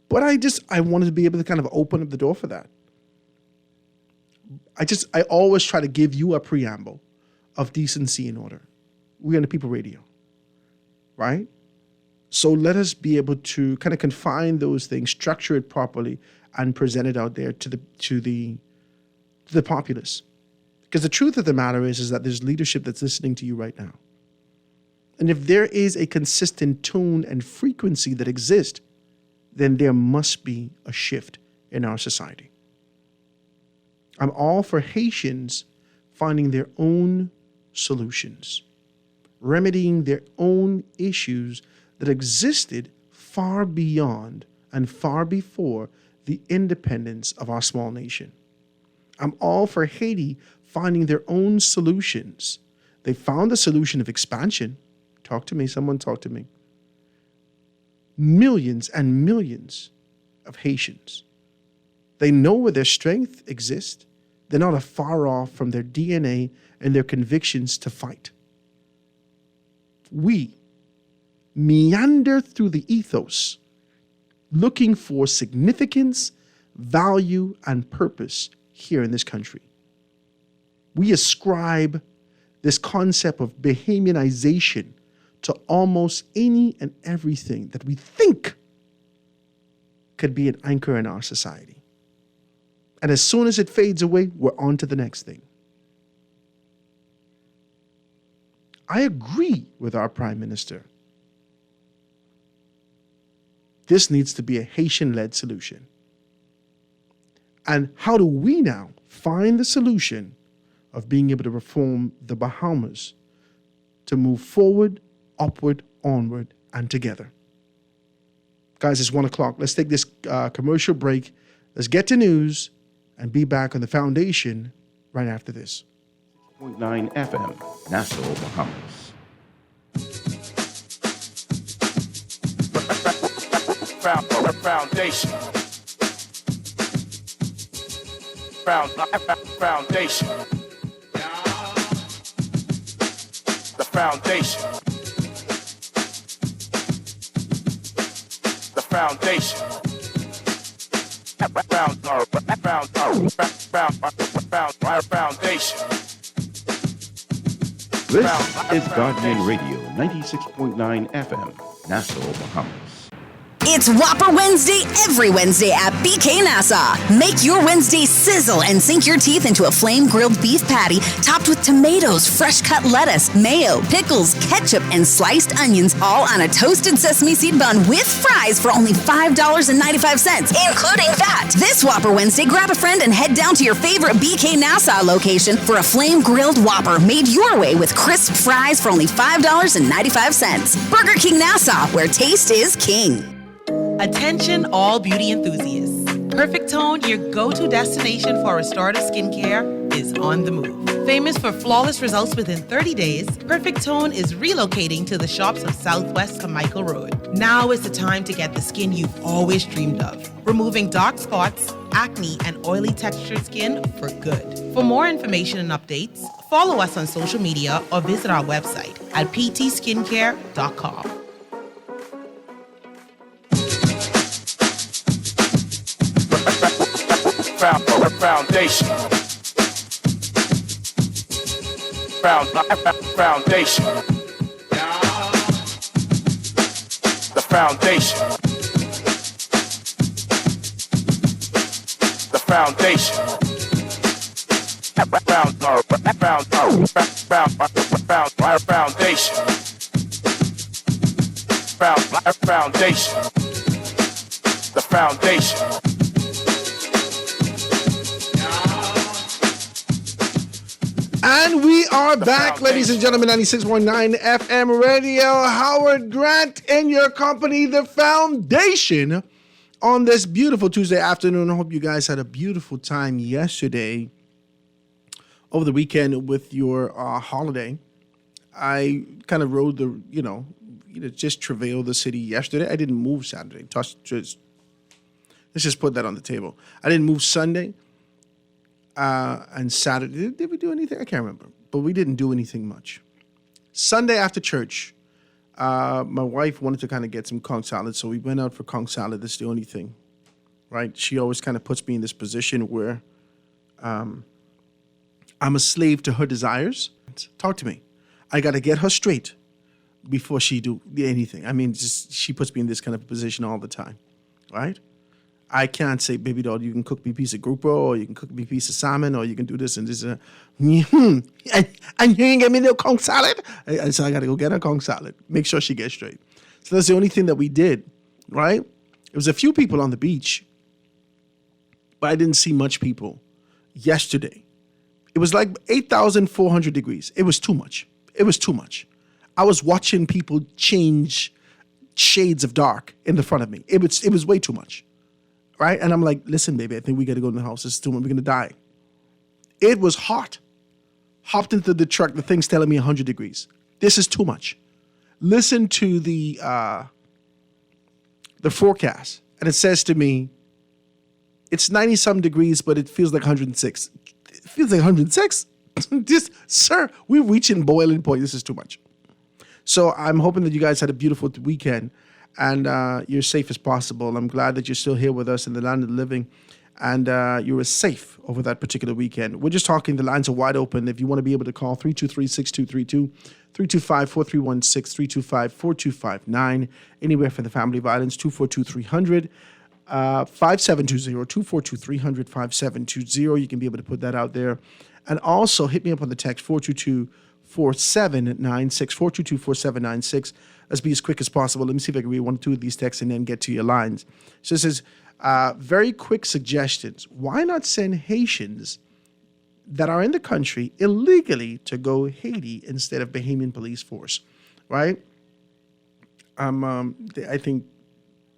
But I wanted to be able to kind of open up the door for that. I always try to give you a preamble of decency and order. We're on the People Radio, right? So let us be able to kind of confine those things, structure it properly, and present it out there to the populace. Because the truth of the matter is that there's leadership that's listening to you right now. And if there is a consistent tone and frequency that exists, then there must be a shift in our society. I'm all for Haitians finding their own solutions, remedying their own issues that existed far beyond and far before the independence of our small nation. I'm all for Haiti finding their own solutions. They found a solution of expansion. Talk to me, someone talk to me. Millions and millions of Haitians. They know where their strength exists. They're not far off from their DNA and their convictions to fight. We meander through the ethos, looking for significance, value, and purpose here in this country. We ascribe this concept of Bahamianization to almost any and everything that we think could be an anchor in our society. And as soon as it fades away, we're on to the next thing. I agree with our Prime Minister. This needs to be a Haitian-led solution. And how do we now find the solution of being able to reform the Bahamas to move forward, upward, onward, and together? Guys, it's 1 o'clock. Let's take this commercial break. Let's get to news and be back on the foundation right after this. 0.9 FM, Nassau, Bahamas. Foundation. Foundation. The foundation. The foundation. Foundation. This is Guardian Radio, 96.9 FM, Nassau, Bahamas. It's Whopper Wednesday every Wednesday at BK Nassau. Make your Wednesday sizzle and sink your teeth into a flame-grilled beef patty topped with tomatoes, fresh-cut lettuce, mayo, pickles, ketchup, and sliced onions, all on a toasted sesame seed bun with fries for only $5.95, including that. This Whopper Wednesday, grab a friend and head down to your favorite BK Nassau location for a flame-grilled Whopper made your way with crisp fries for only $5.95. Burger King Nassau, where taste is king. Attention all beauty enthusiasts. Perfect Tone, your go-to destination for restorative skincare, is on the move. Famous for flawless results within 30 days, Perfect Tone is relocating to the shops of Southwest Carmichael Road. Now is the time to get the skin you've always dreamed of, removing dark spots, acne, and oily textured skin for good. For more information and updates, follow us on social media or visit our website at ptskincare.com. Foundation. Foundation. The foundation. The foundation. Foundation. The foundation. And we are back, ladies and gentlemen, 96.9 FM radio. Howard Grant in your company, The Foundation, on this beautiful Tuesday afternoon. I hope you guys had a beautiful time yesterday, over the weekend with your holiday. I kind of rode just travailed the city yesterday. I didn't move Saturday. Let's just put that on the table. I didn't move Sunday. And Saturday, did we do anything? I can't remember, but we didn't do anything much. Sunday after church, my wife wanted to kind of get some conch salad, so we went out for conch salad. That's the only thing, right? She always kind of puts me in this position where I'm a slave to her desires. Talk to me. I got to get her straight before she do anything. I mean, she puts me in this kind of position all the time, right? I can't say, baby doll, you can cook me a piece of grouper, or you can cook me a piece of salmon, or you can do this and this. And you ain't get me no conch salad? So I got to go get her conch salad. Make sure she gets straight. So that's the only thing that we did, right? There was a few people on the beach, but I didn't see much people yesterday. It was like 8,400 degrees. It was too much. It was too much. I was watching people change shades of dark in the front of me. It was way too much. Right? And I'm like, listen, baby, I think we got to go in the house. This is too much. We're going to die. It was hot. Hopped into the truck. The thing's telling me 100 degrees. This is too much. Listen to the forecast. And it says to me, it's 90-some degrees, but it feels like 106. It feels like 106? Sir, we're reaching boiling point. This is too much. So I'm hoping that you guys had a beautiful weekend. And you're safe as possible. I'm glad that you're still here with us in the land of the living, and you were safe over that particular weekend. We're just talking. The lines are wide open. If you want to be able to call 323-6232, 325-4316, 325-4259, anywhere for the family violence, 242-300, 5720, 242-300, 5720. You can be able to put that out there. And also hit me up on the text 422-4796, 422-4796. Let's be as quick as possible. Let me see if I can read one or two of these texts and then get to your lines. So it says, very quick suggestions. Why not send Haitians that are in the country illegally to go Haiti instead of Bahamian police force, right? I think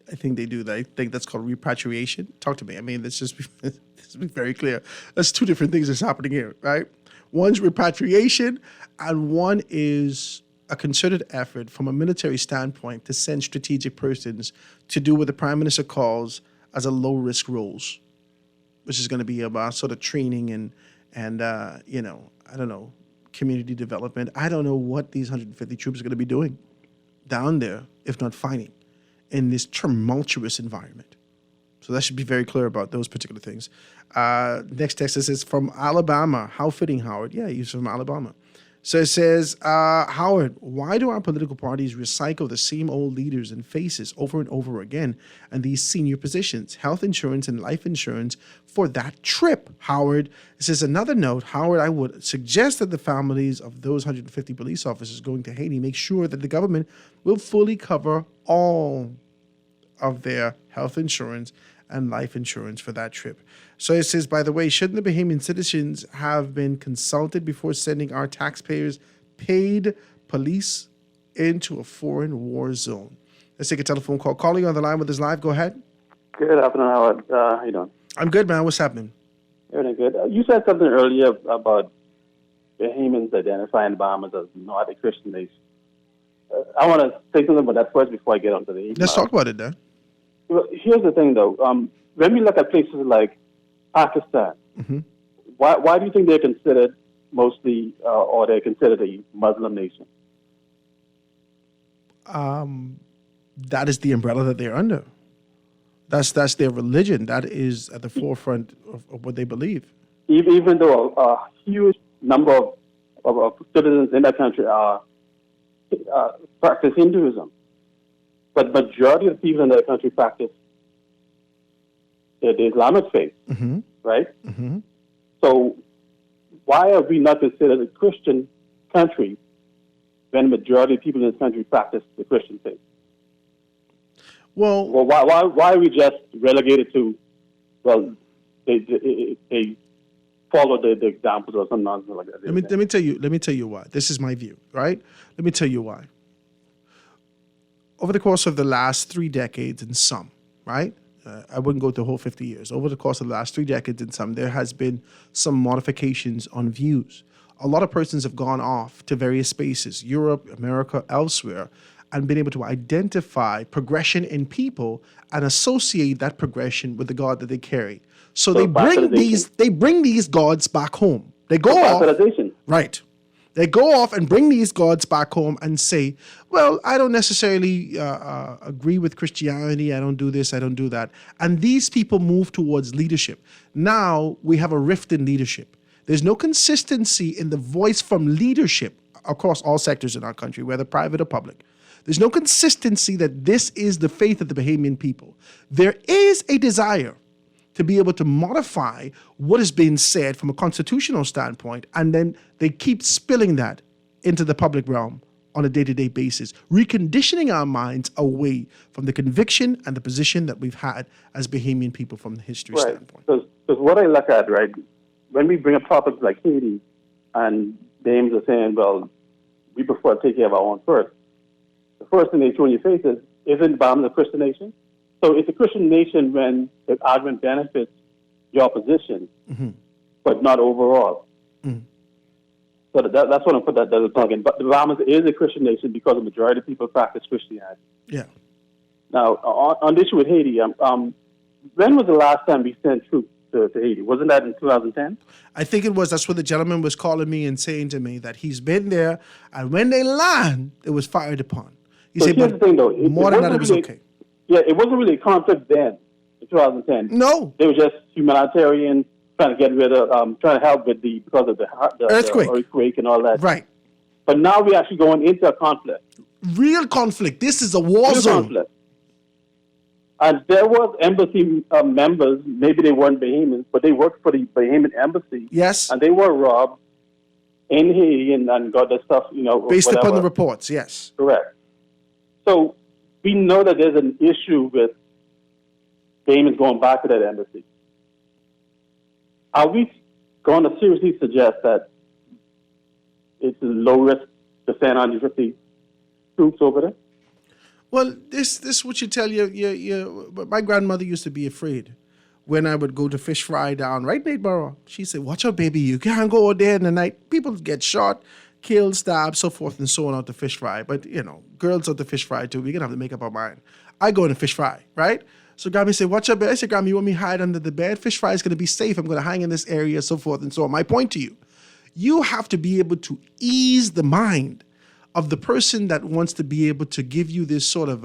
they do that. I think that's called repatriation. Talk to me. I mean, let's be very clear. That's two different things that's happening here, right? One's repatriation, and one is a concerted effort from a military standpoint to send strategic persons to do what the Prime Minister calls as a low-risk roles, which is going to be about sort of training and I don't know, community development. I don't know what these 150 troops are going to be doing down there, if not fighting, in this tumultuous environment. So that should be very clear about those particular things. Next text says, from Alabama. How fitting, Howard. Yeah, he's from Alabama. So it says, Howard, why do our political parties recycle the same old leaders and faces over and over again and these senior positions, health insurance and life insurance for that trip, Howard? It says, another note, Howard, I would suggest that the families of those 150 police officers going to Haiti make sure that the government will fully cover all of their health insurance and life insurance for that trip. So it says, by the way, shouldn't the Bahamian citizens have been consulted before sending our taxpayers paid police into a foreign war zone? Let's take a telephone call. Calling on the line with us live. Go ahead. Good afternoon, Howard. How you doing? I'm good, man. What's happening? Everything good. You said something earlier about Bahamians identifying the Bahamas as not a Christian nation. I want to say something about that first before I get onto the Let's talk about it then. Well, here's the thing, though. When we look at places like Pakistan, why do you think they're considered mostly, or they're considered a Muslim nation? That is the umbrella that they're under. That's their religion. That is at the forefront of what they believe. Even though a huge number of citizens in that country practice Hinduism, but majority of the people in that country practice the Islamic faith, right? So why are we not considered a Christian country when the majority of people in this country practice the Christian faith? Well, why are we just relegated to, well, they follow the examples or something nonsense like that? Let me tell you why. This is my view, right? Let me tell you why. Over the course of the last 3 decades and some, right? I wouldn't go to the whole 50 years. Over the course of the last 3 decades and some, there has been some modifications on views. A lot of persons have gone off to various spaces, Europe, America, elsewhere, and been able to identify progression in people and associate that progression with the God that they carry. So they bring these gods back home. They go off. Right. They go off and bring these gods back home and say, well, I don't necessarily agree with Christianity. I don't do this. I don't do that. And these people move towards leadership. Now we have a rift in leadership. There's no consistency in the voice from leadership across all sectors in our country, whether private or public. There's no consistency that this is the faith of the Bahamian people. There is a desire to be able to modify what is being said from a constitutional standpoint, and then they keep spilling that into the public realm on a day-to-day basis, reconditioning our minds away from the conviction and the position that we've had as Bahamian people from the history standpoint. Because what I look at, right, when we bring up topics like Haiti, and dames are saying, well, we prefer to take care of our own first, the first thing they throw in your face is, isn't Bahamas a Christian nation? So it's a Christian nation when the argument benefits your position, but not overall. So that's what I'm put that talking. But the Bahamas is a Christian nation because the majority of people practice Christianity. Yeah. Now, on the issue with Haiti, when was the last time we sent troops to Haiti? Wasn't that in 2010? I think it was. That's what the gentleman was calling me and saying to me, that he's been there, and when they land, it was fired upon. He said, here's the thing, though. More than that, it was okay. Yeah, it wasn't really a conflict then, in 2010. No. They were just humanitarian, trying to get rid of, trying to help with because of the earthquake and all that. Right. But now we're actually going into a conflict. Real conflict. This is a war zone. Conflict. And there was embassy members, maybe they weren't Bahamians, but they worked for the Bahamian embassy. Yes. And they were robbed in Haiti and got their stuff, Based upon the reports, yes. Correct. So we know that there's an issue with Bahamians going back to that embassy. Are we going to seriously suggest that it's a low risk to send 150 troops over there? Well, this what you tell you. My grandmother used to be afraid when I would go to fish fry down right in Borough. She said, "Watch out, baby, you can't go out there in the night. People get shot, killed, stabbed, so forth and so on out to fish fry. But girls out to fish fry too. We're gonna have to make up our mind. I go in to fish fry, right? So Grammy said, "Watch out, baby." I said, "Grammy, you want me to hide under the bed? Fish fry is gonna be safe. I'm gonna hang in this area, so forth and so on." My point to you, you have to be able to ease the mind of the person that wants to be able to give you this sort of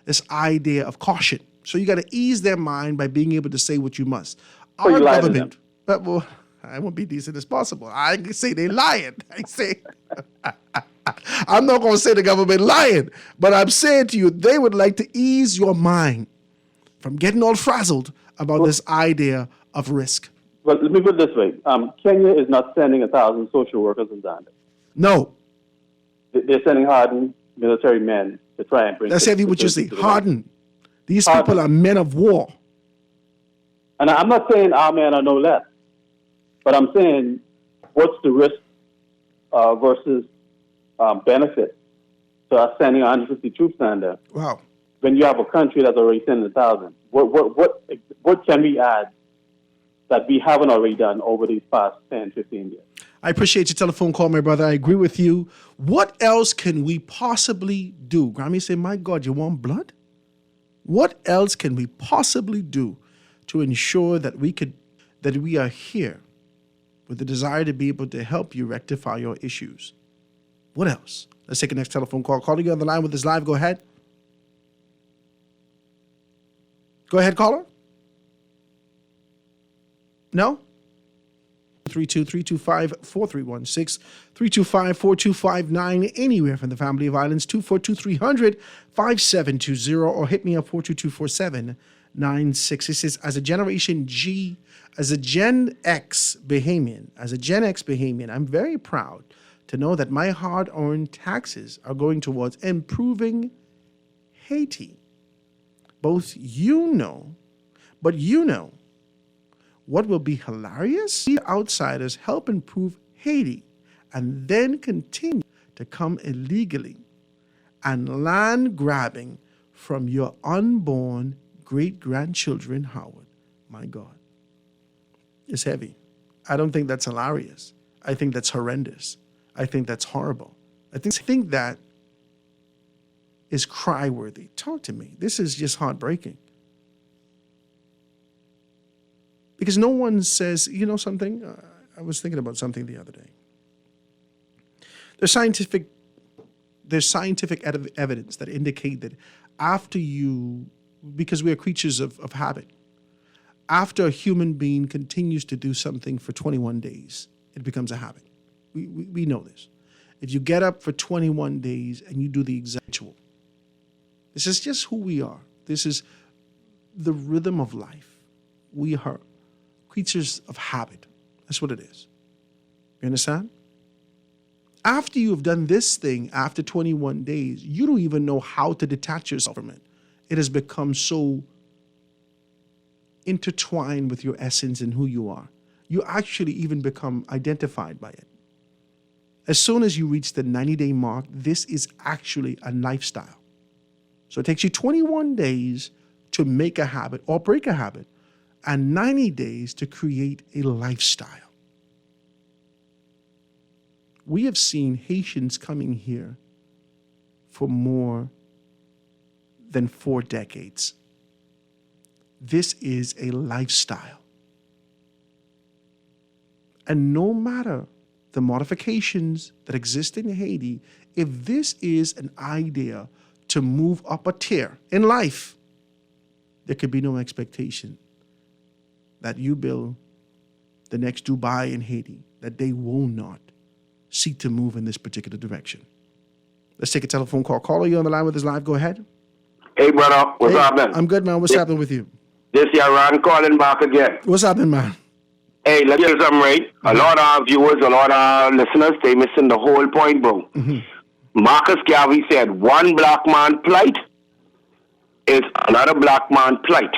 this idea of caution. So you got to ease their mind by being able to say what you must. So Our you lie to government, but well, I won't be decent as possible. I can say they lying. I say I'm not going to say the government lying, but I'm saying to you, they would like to ease your mind from getting all frazzled about this idea of risk. Well, let me put it this way. Kenya is not sending 1,000 social workers in Zambia. No. They're sending hardened military men to try and bring... That's heavy what you say. Hardened. These people are men of war. And I'm not saying our men are no less, but I'm saying what's the risk versus benefit to us sending 150 troops down there? Wow. When you have a country that's already sending 1,000, what can we add that we haven't already done over these past 10, 15 years? I appreciate your telephone call, my brother. I agree with you. What else can we possibly do? Grammy say, my God, you want blood? What else can we possibly do to ensure that we are here with the desire to be able to help you rectify your issues? What else? Let's take the next telephone call. Calling you on the line with this live. Go ahead. Go ahead, caller. No? 32325-4316, 325-4259, anywhere from the family of islands, 242-300-5720, or hit me up 422-4796. This is as a Generation G, as a Gen X Bahamian, I'm very proud to know that my hard-earned taxes are going towards improving Haiti. Both you know what will be hilarious? See outsiders help improve Haiti and then continue to come illegally and land grabbing from your unborn great-grandchildren, Howard. My God. It's heavy. I don't think that's hilarious. I think that's horrendous. I think that's horrible. I think that is cry-worthy. Talk to me. This is just heartbreaking. Because no one says, you know something? I was thinking about something the other day. There's scientific evidence that indicate that after you, because we are creatures of habit, after a human being continues to do something for 21 days, it becomes a habit. We know this. If you get up for 21 days and you do the exact ritual, this is just who we are. This is the rhythm of life. We are creatures of habit. That's what it is. You understand? After you've done this thing, after 21 days, you don't even know how to detach yourself from it. It has become so intertwined with your essence and who you are. You actually even become identified by it. As soon as you reach the 90-day mark, this is actually a lifestyle. So it takes you 21 days to make a habit or break a habit, and 90 days to create a lifestyle. We have seen Haitians coming here for more than 4 decades. This is a lifestyle. And no matter the modifications that exist in Haiti, if this is an idea to move up a tier in life, there could be no expectation that you build the next Dubai in Haiti, that they will not seek to move in this particular direction. Let's take a telephone call. Caller, you on the line with us live. Go ahead. Hey, brother. What's happening? I'm good, man. What's happening with you? This is Ron calling back again. What's happening, man? Hey, let me tell you something, right? A lot of viewers, a lot of listeners, they missing the whole point, bro. Mm-hmm. Marcus Garvey said, one black man plight is another black man plight.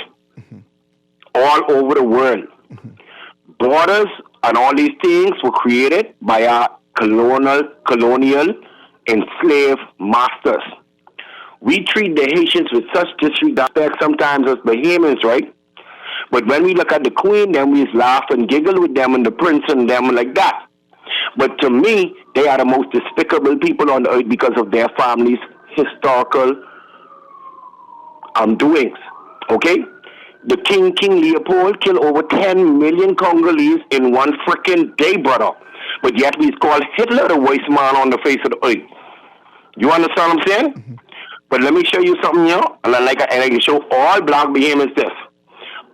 All over the world. Borders and all these things were created by our colonial enslaved masters. We treat the Haitians with such disrespect sometimes as Bahamians, right? But when we look at the Queen, then we laugh and giggle with them and the Prince and them like that. But to me, they are the most despicable people on the earth because of their families' historical doings. Okay? The King Leopold killed over 10 million Congolese in one freaking day, brother. But yet we call Hitler the worst man on the face of the earth. You understand what I'm saying? Mm-hmm. But let me show you something here, and I can show all black Bahamians this.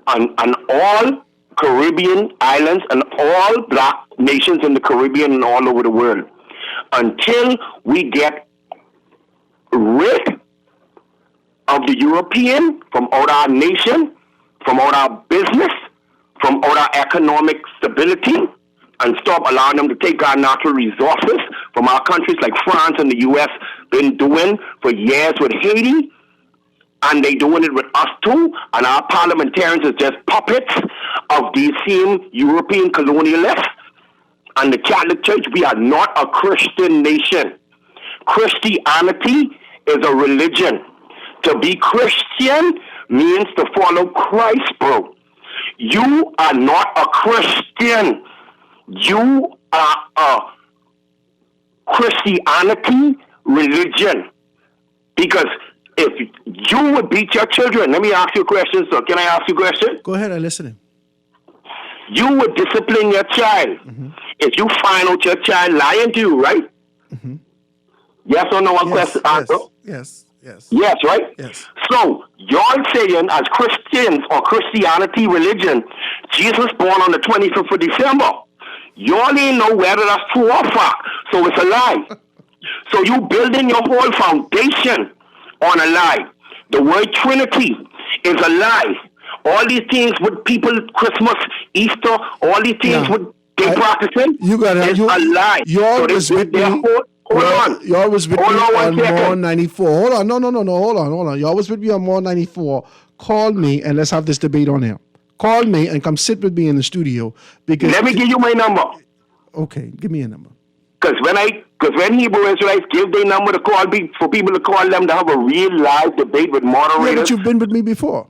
On all Caribbean islands and all black nations in the Caribbean and all over the world. until we get rid of the European from out our nation, from out our business, from out our economic stability, and stop allowing them to take our natural resources from our countries like France and the U.S. been doing for years with Haiti, and they doing it with us too, and our parliamentarians are just puppets of these same European colonialists. And the Catholic Church, we are not a Christian nation. Christianity is a religion. To be Christian means to follow Christ, bro. You are not a Christian. You are a Christianity religion. Because if you would beat your children, let me ask you a question, sir. Can I ask you a question? Go ahead, I'm listening. You would discipline your child if you find out your child lying to you, right? Yes or no? One question. Answer. Yes. Yes, right? Yes. So, you're saying as Christians or Christianity religion, Jesus born on the 25th of December. Y'all ain't know whether that's true or fact. So it's a lie. So you building your whole foundation on a lie. The word Trinity is a lie. All these things with people, Christmas, Easter, all these things with they practicing, you got it's a lie. You always with me. Hold on. You always with me on More 94. Hold on. No. Hold on. You always with me on More 94. Call me and let's have this debate on air. Call me and come sit with me in the studio. Because let me give you my number. Okay, give me a number. Because when Hebrew Israelites give their number to call for people to call them to have a real live debate with moderators. Yeah, but you've been with me before.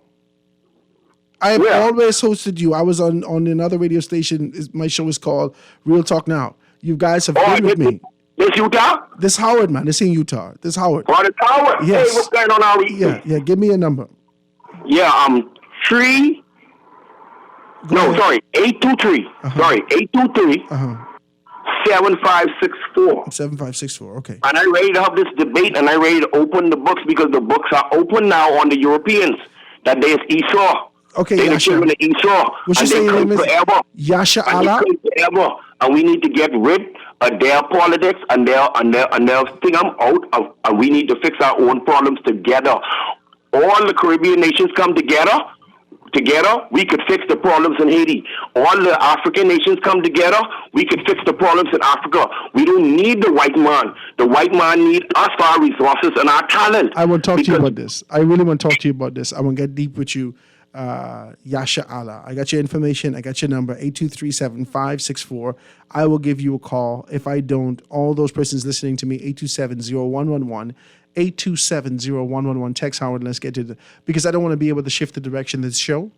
I have always hosted you. I was on another radio station. My show is called Real Talk Now. You guys have been with me. This Utah? This Howard, man. This in Utah. This Howard. Oh, this Howard? Yes. Hey, what's going on, Howard? Yeah. Give me a number. Yeah, 823. Sorry, 823. 7564. 7564, okay. And I'm ready to have this debate, and I'm ready to open the books because the books are open now on the Europeans. That there's Esau. Okay, they're the children of Esau. What you and say they come forever. Yasha and Allah? they come forever. And we need to get rid of their politics and their thing out of, and we need to fix our own problems together. All the Caribbean nations come together, we could fix the problems in Haiti. All the African nations come together, we could fix the problems in Africa. We don't need the white man. The white man needs us for our resources and our talent. I want to talk to you about this. I really want to talk to you about this. I want to get deep with you. Yasha Allah. I got your information. I got your number, 823-7564. I will give you a call. If I don't, all those persons listening to me, 827-0111. 827-0111. Text Howard. Let's get to the, because I don't want to be able to shift the direction of the show.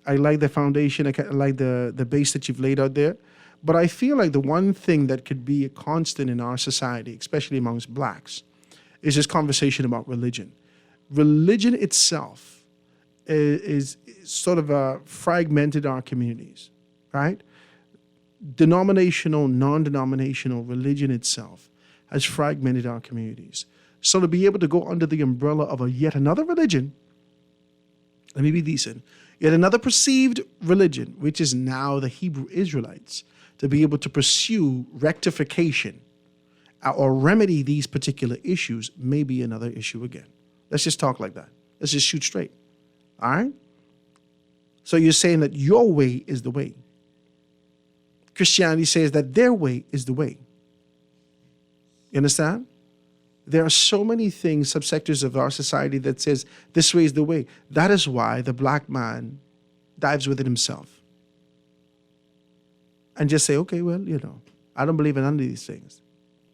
I like the foundation. I like the base that you've laid out there. But I feel like the one thing that could be a constant in our society, especially amongst blacks, is this conversation about religion. Religion itself is sort of fragmented our communities, right? Denominational, non-denominational religion itself has fragmented our communities. So to be able to go under the umbrella of yet another religion, let me be decent, yet another perceived religion, which is now the Hebrew Israelites, to be able to pursue rectification or remedy these particular issues may be another issue again. Let's just talk like that. Let's just shoot straight. All right? So you're saying that your way is the way. Christianity says that their way is the way. You understand? There are so many things, subsectors of our society that says this way is the way. That is why the black man dives within himself and just say, okay, well, I don't believe in none of these things.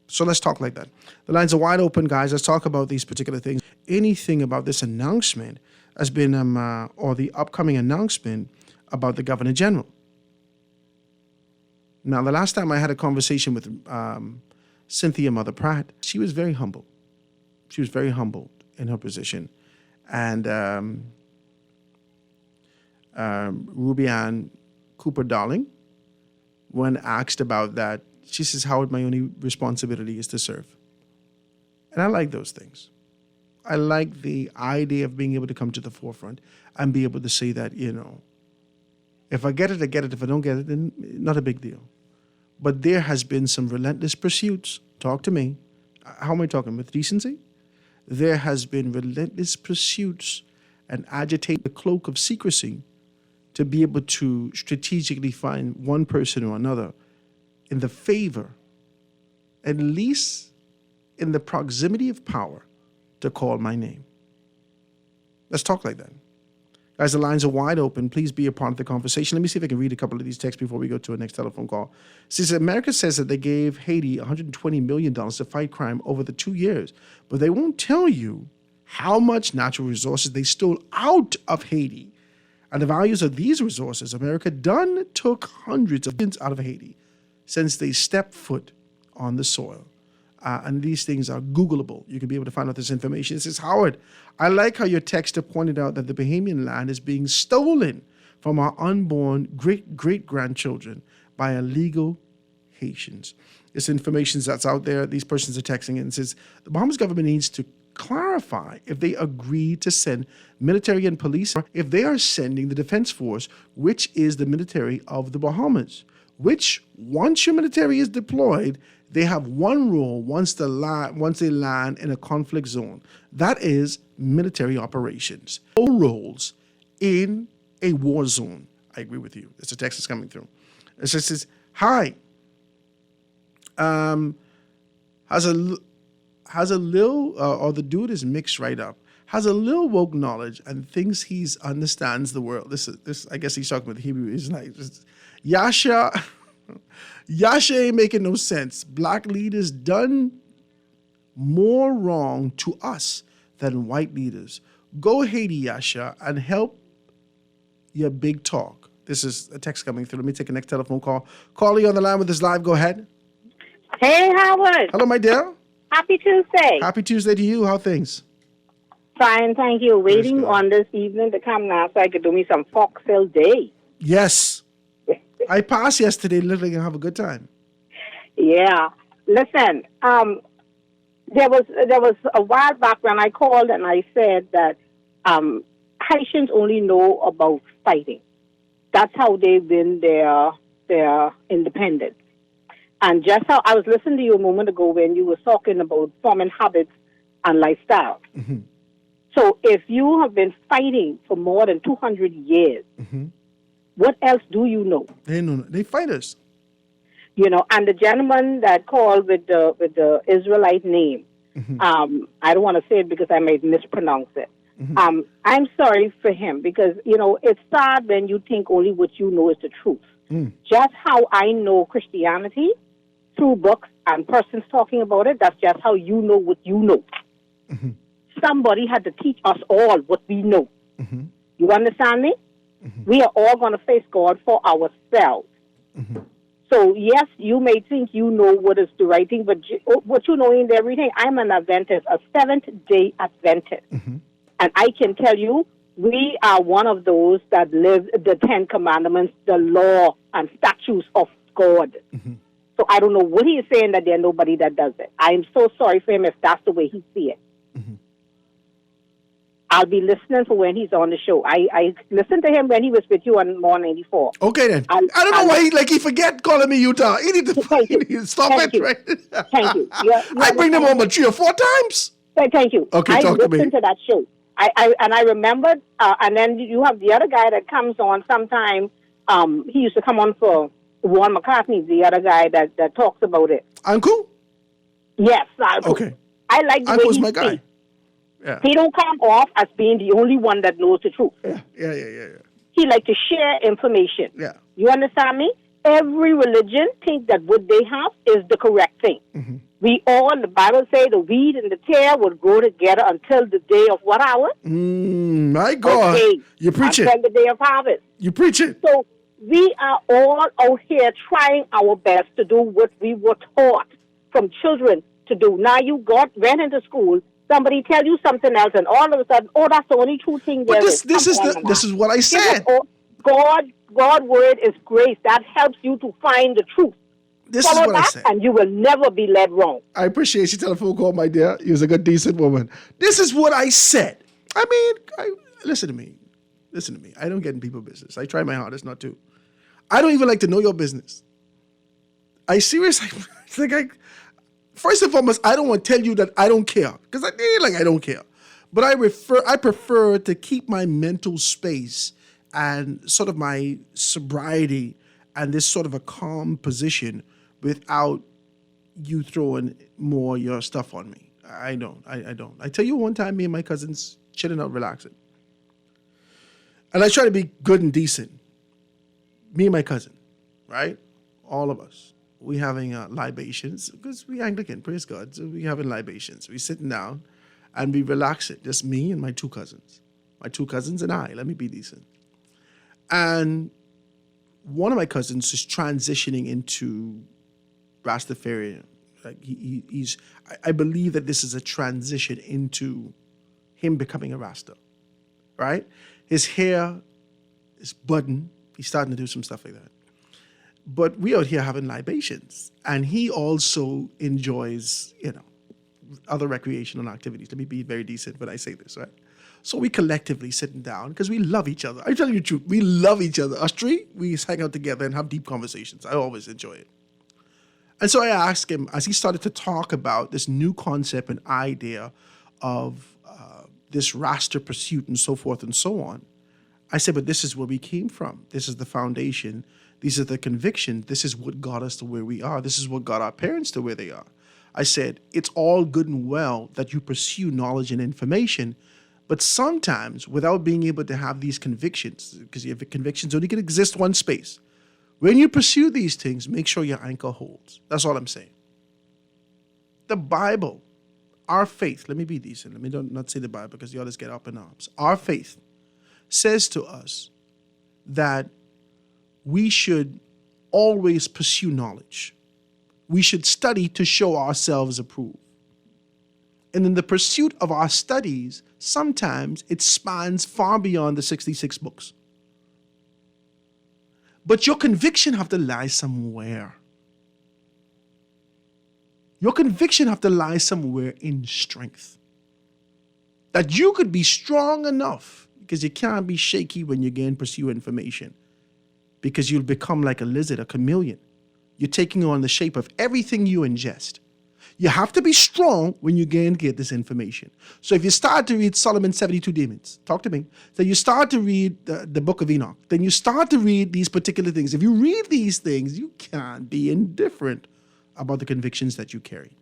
So let's talk like that. The lines are wide open, guys. Let's talk about these particular things. Anything about this announcement has been, or the upcoming announcement about the Governor General. Now, the last time I had a conversation with Cynthia Mother Pratt, she was very humble. She was very humble in her position. And Ruby-Ann Cooper Darling, when asked about that, she says, Howard, my only responsibility is to serve. And I like those things. I like the idea of being able to come to the forefront and be able to say that, if I get it, I get it. If I don't get it, then not a big deal. But there has been some relentless pursuits talk to me. How am I talking? With decency? There has been relentless pursuits and agitate the cloak of secrecy to be able to strategically find one person or another in the favor, at least in the proximity of power, to call my name. Let's talk like that. Guys, the lines are wide open. Please be a part of the conversation. Let me see if I can read a couple of these texts before we go to a next telephone call. Says America says that they gave Haiti $120 million to fight crime over the 2 years, but they won't tell you how much natural resources they stole out of Haiti. And the values of these resources, America done took hundreds of billions out of Haiti since they stepped foot on the soil. And these things are Googleable. You can be able to find out this information. It says, Howard, I like how your texter pointed out that the Bahamian land is being stolen from our unborn great-great-grandchildren by illegal Haitians. This information that's out there. These persons are texting it and says, the Bahamas government needs to clarify if they agree to send military and police, or if they are sending the Defense Force, which is the military of the Bahamas, which once your military is deployed, they have one rule once they land in a conflict zone. That is military operations. No roles in a war zone. I agree with you. It's a text that's coming through. It says, hi. Has a little, or the dude is mixed right up. Has a little woke knowledge and thinks he understands the world. This I guess he's talking about the Hebrew Israelites. Yasha ain't making no sense. Black leaders done more wrong to us than white leaders. Go Haiti, Yasha, and help your big talk. This is a text coming through. Let me take a next telephone call. Carly on the line with us live. Go ahead. Hey, Howard. Hello, my dear. Happy Tuesday. Happy Tuesday to you. How are things? Fine, thank you. Waiting on this evening to come now so I could do me some Foxhill Day. Yes. I passed yesterday. Looked like I have a good time. Yeah. Listen, there was a while back when I called and I said that Haitians only know about fighting. That's how they win their independence. And just how I was listening to you a moment ago when you were talking about forming habits and lifestyle. Mm-hmm. So if you have been fighting for more than 200 years, what else do you know? They know. They fighters. You know, and the gentleman that called with the Israelite name, I don't want to say it because I might mispronounce it. I'm sorry for him because, you know, it's sad when you think only what you know is the truth. Just how I know Christianity through books and persons talking about it, that's just how you know what you know. Somebody had to teach us all what we know. You understand me? We are all going to face God for ourselves. So, yes, you may think you know what is the right thing, but what you know in everything, I'm an Adventist, a Seventh-day Adventist. And I can tell you, we are one of those that live the Ten Commandments, the law and statutes of God. So I don't know what he's saying that there's nobody that does it. I'm so sorry for him if that's the way he see it. I'll be listening for when he's on the show. I listened to him when he was with you on More 94. Okay, then. I don't know why he forget calling me Utah. He need to stop it, right? Thank you. I bring them home 3 or 4 times. Thank you. Okay, talk to me. I listened to that show. I remembered, and then you have the other guy that comes on sometime. He used to come on for Warren McCartney, the other guy that talks about it. Uncle? Yes. Okay. I like the Uncle's way my guy. Yeah. He don't come off as being the only one that knows the truth. Yeah. He like to share information. Yeah. You understand me? Every religion think that what they have is the correct thing. We all, the Bible say, the weed and the tear will grow together until the day of what hour? My God. Okay. You preach until it. the day of harvest. You preach it. So we are all out here trying our best to do what we were taught from children to do. Now you went into school, somebody tell you something else, and all of a sudden, that's the only true thing there is. This is what I said. God's word is grace. That helps you to find the truth. This is what I said. And you will never be led wrong. I appreciate your telephone call, my dear. You're a good, decent woman. This is what I said. I mean, listen to me. Listen to me. I don't get in people's business. I try my hardest not to. I don't even like to know your business. I seriously, First and foremost, I don't want to tell you that I don't care, because I don't care. But I prefer to keep my mental space and sort of my sobriety and this sort of a calm position without you throwing more of your stuff on me. I don't. I tell you, one time, me and my cousins chilling out, relaxing. And I try to be good and decent. Me and my cousin, right? All of us. We having libations, because we Anglican, praise God. So we having libations. We sitting down and we relaxing. Just me and my two cousins. My two cousins and I. Let me be decent. And one of my cousins is transitioning into Rastafarian. Like he's. I believe that this is a transition into him becoming a Rasta, right? His hair is budding. He's starting to do some stuff like that. But we out here having libations, and he also enjoys, other recreational activities. Let me be very decent when I say this, right? So we collectively sitting down because we love each other. I tell you the truth, we love each other. Us three, we hang out together and have deep conversations. I always enjoy it. And so I asked him, as he started to talk about this new concept and idea of this Rasta pursuit and so forth and so on, I said, but this is where we came from. This is the foundation. These are the convictions. This is what got us to where we are. This is what got our parents to where they are. I said, it's all good and well that you pursue knowledge and information, but sometimes without being able to have these convictions, because your convictions only can exist one space, when you pursue these things, make sure your anchor holds. That's all I'm saying. The Bible, our faith, let me be decent. Let me not say the Bible because you others get up in arms. Our faith says to us that we should always pursue knowledge. We should study to show ourselves approved. And in the pursuit of our studies, sometimes it spans far beyond the 66 books. But your conviction have to lie somewhere. Your conviction have to lie somewhere in strength. That you could be strong enough, because you can't be shaky when you again pursue information, because you'll become like a lizard, a chameleon. You're taking on the shape of everything you ingest. You have to be strong when you again get this information. So if you start to read Solomon's 72 Demons, talk to me. So you start to read the book of Enoch. Then you start to read these particular things. If you read these things, you can't be indifferent about the convictions that you carry.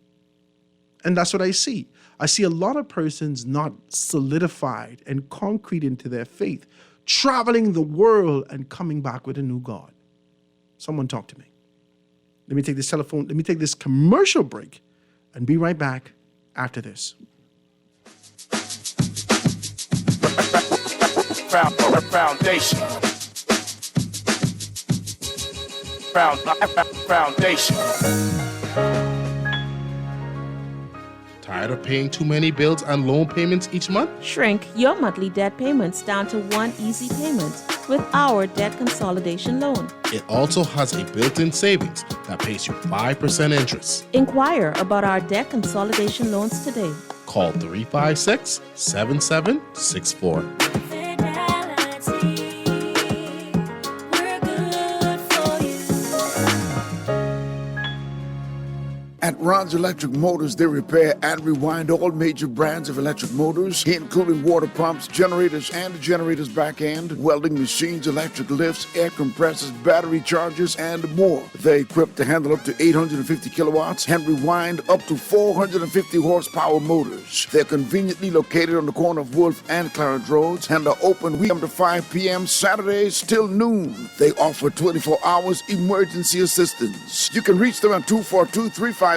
And that's what I see. I see a lot of persons not solidified and concrete into their faith, traveling the world and coming back with a new God. Someone talk to me. Let me take this commercial break and be right back after this. Foundation. Foundation. Tired of paying too many bills and loan payments each month? Shrink your monthly debt payments down to one easy payment with our debt consolidation loan. It also has a built-in savings that pays you 5% interest. Inquire about our debt consolidation loans today. Call 356-7764. At Ron's Electric Motors, they repair and rewind all major brands of electric motors, including water pumps, generators and the generator's back end, welding machines, electric lifts, air compressors, battery chargers, and more. They're equipped to handle up to 850 kilowatts and rewind up to 450 horsepower motors. They're conveniently located on the corner of Wolf and Clarence Roads and are open weekend to 5 p.m. Saturdays till noon. They offer 24 hours emergency assistance. You can reach them at 242-356-0249.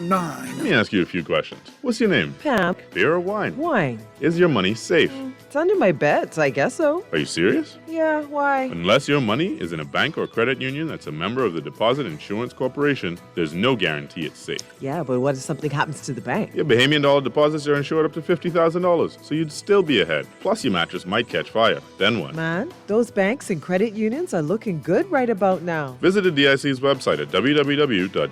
Let me ask you a few questions. What's your name? Pam. Beer or wine? Wine. Is your money safe? It's under my bed, so I guess so. Are you serious? Yeah, why? Unless your money is in a bank or credit union that's a member of the Deposit Insurance Corporation, there's no guarantee it's safe. Yeah, but what if something happens to the bank? Your Bahamian dollar deposits are insured up to $50,000, so you'd still be ahead. Plus, your mattress might catch fire. Then what? Man, those banks and credit unions are looking good right about now. Visit the DIC's website at www.dic.bs.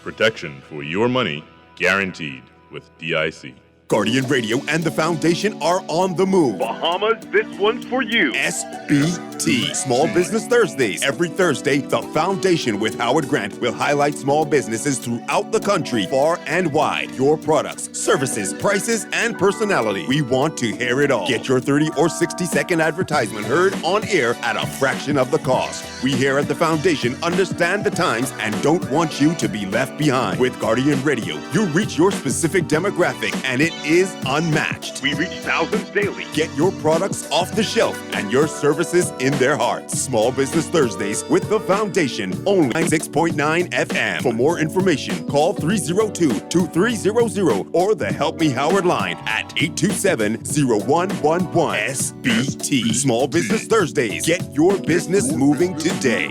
Protection for your money guaranteed with DIC. Guardian Radio and the Foundation are on the move. Bahamas, this one's for you. SBT, Small Business Thursdays. Every Thursday, the Foundation with Howard Grant will highlight small businesses throughout the country, far and wide. Your products, services, prices, and personality. We want to hear it all. Get your 30 or 60-second advertisement heard on air at a fraction of the cost. We here at the Foundation understand the times and don't want you to be left behind. With Guardian Radio, you reach your specific demographic and it is unmatched. We reach thousands daily. Get your products off the shelf and your services in their hearts. Small Business Thursdays with the Foundation, only 6.9 FM. For more information, call 302-2300 or the Help Me Howard line at 827-0111. SBT. Small Business Thursdays. Get your business moving today.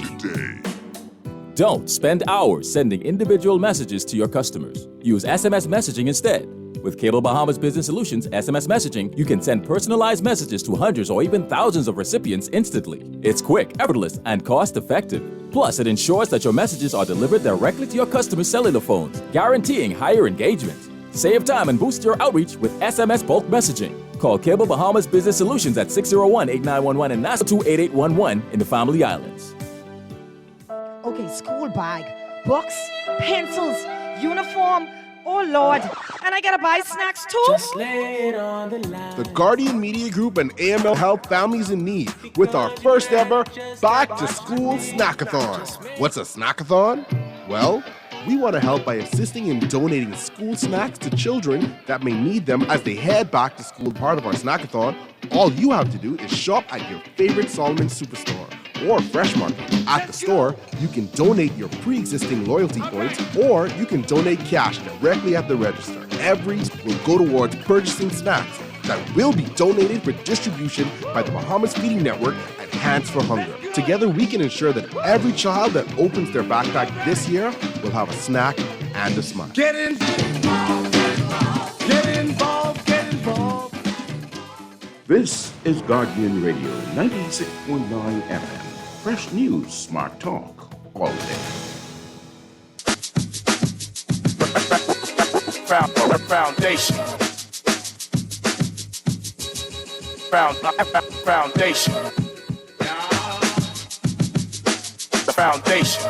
Don't spend hours sending individual messages to your customers. Use SMS messaging instead. With Cable Bahamas Business Solutions SMS messaging, you can send personalized messages to hundreds or even thousands of recipients instantly. It's quick, effortless, and cost-effective. Plus, it ensures that your messages are delivered directly to your customers' cellular phones, guaranteeing higher engagement. Save time and boost your outreach with SMS bulk messaging. Call Cable Bahamas Business Solutions at 601-8911 and NASA 28811 in the Family Islands. Okay, school bag, books, pencils, uniform. Oh, Lord. And I gotta buy snacks, too? Just lay it on the line. The Guardian Media Group and AML help families in need with our first ever Back to School Snackathon. What's a snackathon? Well, we want to help by assisting in donating school snacks to children that may need them as they head back to school. Part of our snackathon, all you have to do is shop at your favorite Solomon Superstore or Fresh Market. At the store, you can donate your pre-existing loyalty points or you can donate cash directly at the register. Every will go towards purchasing snacks that will be donated for distribution by the Bahamas Feeding Network and Hands for Hunger. Together, we can ensure that every child that opens their backpack this year will have a snack and a smile. Get involved. Get involved. Get involved. This is Guardian Radio 96.9 FM. Fresh news, smart talk, all day. Foundation. Foundation. The Foundation.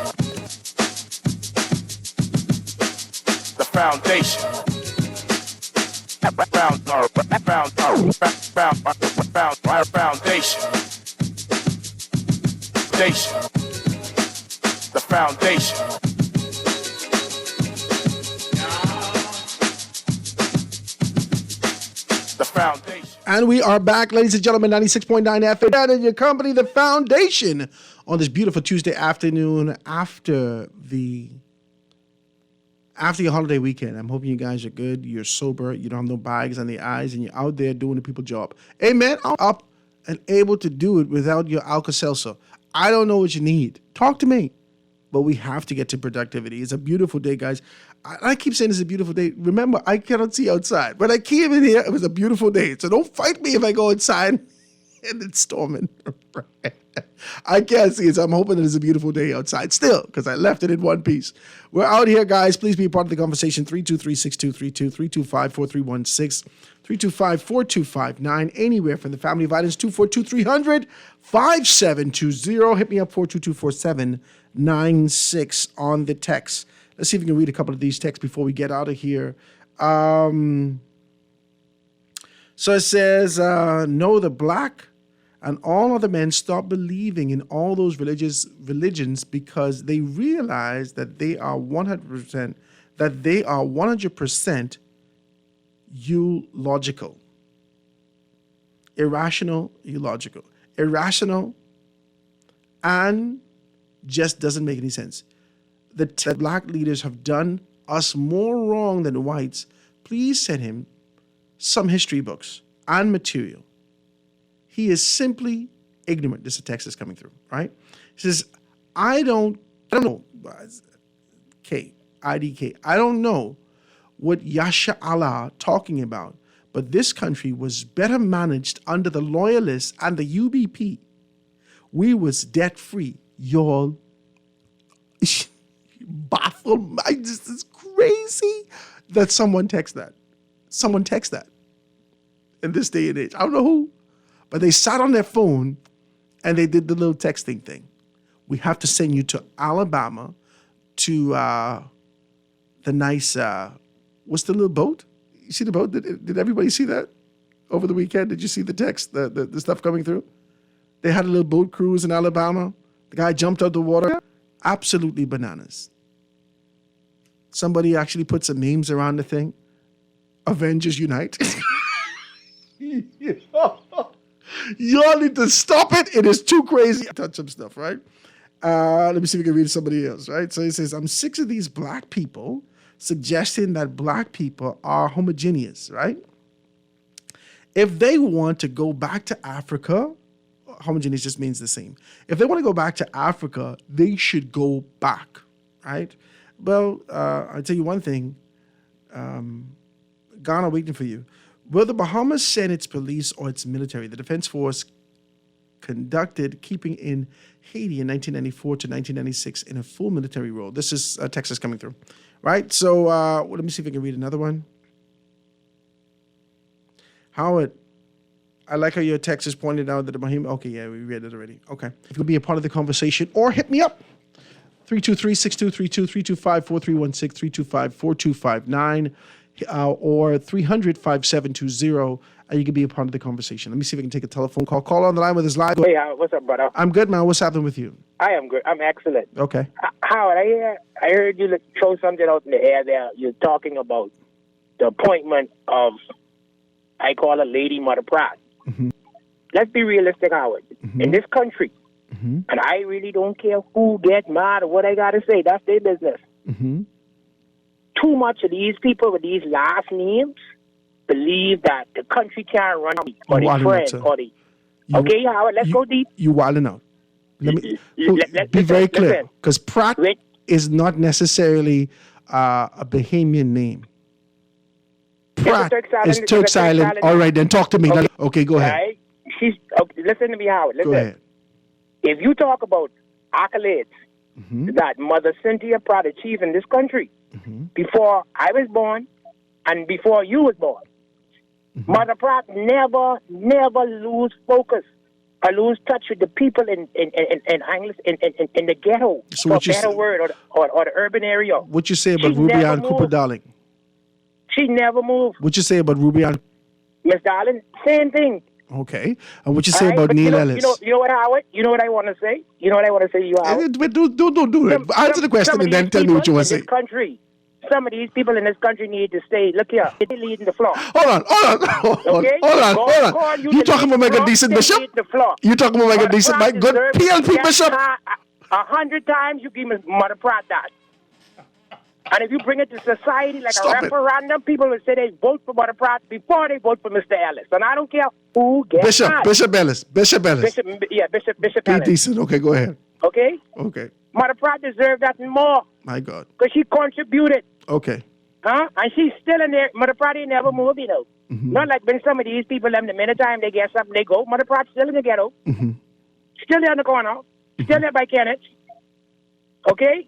The Foundation. Foundation. The Foundation. The Foundation. And we are back, ladies and gentlemen, 96.9 FM. And your company, The Foundation, on this beautiful Tuesday afternoon after your holiday weekend. I'm hoping you guys are good. You're sober. You don't have no bags on the eyes, and you're out there doing the people's job. Amen. Up and able to do it without your Alka-Seltzer. I don't know what you need. Talk to me. But we have to get to productivity. It's a beautiful day, guys. I keep saying it's a beautiful day. Remember, I cannot see outside. When I came in here, it was a beautiful day. So don't fight me if I go inside and it's storming. I can't see it, so I'm hoping that it's a beautiful day outside still, because I left it in one piece. We're out here, guys. Please be a part of the conversation. 323-6232, 325-4316, 325-4259, anywhere from the Family of Items, 242-300-5720. Hit me up, 422-4796 on the text. Let's see if we can read a couple of these texts before we get out of here. So it says, no, the black and all other men stop believing in all those religions because they realize that they are 100% illogical, irrational, and just doesn't make any sense. The black leaders have done us more wrong than whites. Please send him some history books and material. He is simply ignorant. This is a text that's coming through, right? He says, I don't know, IDK, I don't know what Yasha Allah talking about, but this country was better managed under the Loyalists and the UBP. We was debt-free. Y'all baffled. This is crazy that someone texts that. someone text that in this day and age. I don't know who, but they sat on their phone and they did the little texting thing. We have to send you to Alabama to the nice, what's the little boat? You see the boat? Did everybody see that over the weekend? Did you see the text, the stuff coming through? They had a little boat cruise in Alabama. The guy jumped out the water. Absolutely bananas. Somebody actually put some memes around the thing. Avengers Unite. Y'all need to stop it. It is too crazy. Touch some stuff, right? Let me see if we can read somebody else, right? So he says, I'm sick of these black people suggesting that black people are homogeneous, right? If they want to go back to Africa, homogeneous just means the same. If they want to go back to Africa, they should go back, right? Well, I'll tell you one thing. Ghana waiting for you. Will the Bahamas send its police or its military? The Defense Force conducted keeping in Haiti in 1994 to 1996 in a full military role. This is Texas coming through, right? So let me see if I can read another one. Howard, I like how your text is pointed out that the Bahamian. Okay, yeah, we read it already. Okay. If you could be a part of the conversation or hit me up. 323-6232, 325-4316, 325-4259, or 300-5720, and you can be a part of the conversation. Let me see if I can take a telephone call. Call on the line with us live. Hey, what's up, brother? I'm good, man. What's happening with you? I am good. I'm excellent. Okay. Howard, I heard you throw something out in the air there. You're talking about the appointment of, I call her Lady Mother Pratt. Mm-hmm. Let's be realistic, Howard. Mm-hmm. In this country, and I really don't care who gets mad or what I got to say. That's their business. Mm-hmm. Too much of these people with these last names believe that the country can't run or the friends or the... Okay, Howard, let's go deep. You wilding out. Let me be very clear, because Pratt is not necessarily a Bahamian name. Pratt is Turks Island. All right, then talk to me. Okay, go ahead. Right? Listen to me, Howard. Listen. Go ahead. If you talk about accolades that Mother Cynthia Pratt achieved in this country before I was born and before you was born, Mother Pratt never lose focus or lose touch with the people in the ghetto, So what for a better word, or the urban area. What you say about She never Rubian Cooper moved. Darling? She never moved. What you say about Rubian? Miss Darling, same thing. Okay. And what you say All right, about but Neil you know, Ellis? You know what, Howard? You know what I want to say? You know what I want to say, you Howard? Do it. Answer the question and then tell me what you want to say. Country. Some of these people in this country need to stay. Look here, they're leading the floor. Hold on. Okay? You talking about make a decent bishop? You talking about make a decent, my good PLP bishop? 100 times you give Mother Pratt that. And if you bring it to society like Stop a referendum, people will say they vote for Mother Pratt before they vote for Mr. Ellis. And I don't care who gets mad. Bishop Ellis. Bishop Be Ellis. decent. Okay, go ahead. Okay? Okay. Mother Pratt deserves that and more My God. because she contributed. Okay. Huh? And she's still in there. Mother Pratt ain't never moved, you know. Not like when some of these people, the minute time they get something, they go. Mother Pratt's still in the ghetto. Still there in the corner. Still there by Kenneth. Okay?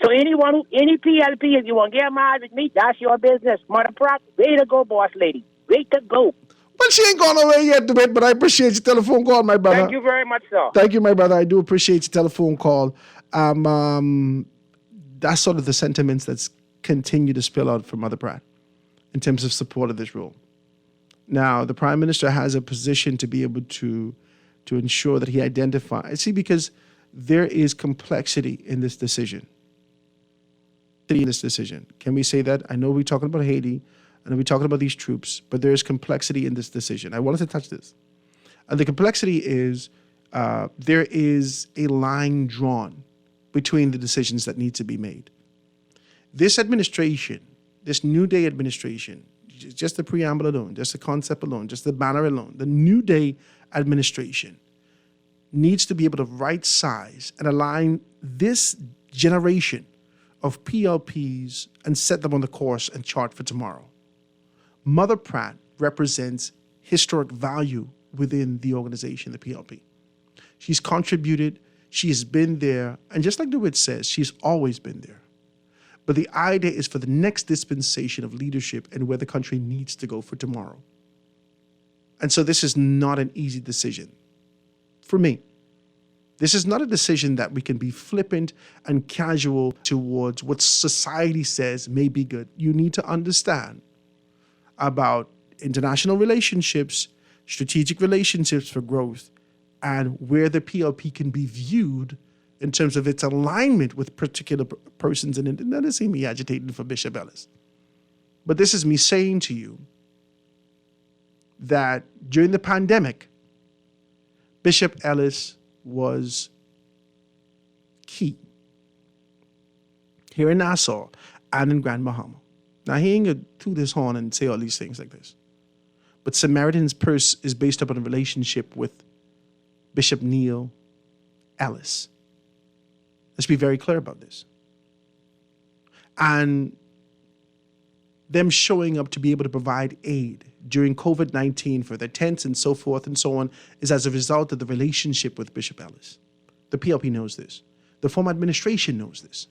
So any PLP, if you want to get mad with me, that's your business. Mother Pratt, way to go, boss lady. Way to go. Well, she ain't gone away yet, DeWitt, but I appreciate your telephone call, my brother. Thank you very much, sir. Thank you, my brother. I do appreciate your telephone call. That's sort of the sentiments that's continue to spill out from Mother Pratt in terms of support of this rule. Now, the Prime Minister has a position to be able to ensure that he identifies. See, because there is complexity in this decision. Can we say that? I know we're talking about Haiti, I know we're talking about these troops, but there is complexity in this decision. I wanted to touch this. And the complexity is there is a line drawn between the decisions that need to be made. This administration, this New Day administration, just the preamble alone, just the concept alone, just the banner alone, the New Day administration needs to be able to right size and align this generation of PLPs and set them on the course and chart for tomorrow. Mother Pratt represents historic value within the organization, the PLP. She's contributed, she has been there, and just like DeWitt says, she's always been there. But the idea is for the next dispensation of leadership and where the country needs to go for tomorrow. And so this is not an easy decision for me. This is not a decision that we can be flippant and casual towards what society says may be good. You need to understand about international relationships, strategic relationships for growth, and where the PLP can be viewed in terms of its alignment with particular persons. And it doesn't seem me agitating for Bishop Ellis. But this is me saying to you that during the pandemic, Bishop Ellis was key here in Nassau and in Grand Bahama. Now, he ain't going to toot his horn and say all these things like this. But Samaritan's Purse is based upon a relationship with Bishop Neil Ellis. Let's be very clear about this. And them showing up to be able to provide aid during COVID-19 for their tents and so forth and so on is as a result of the relationship with Bishop Ellis. The PLP knows this. The former administration knows this.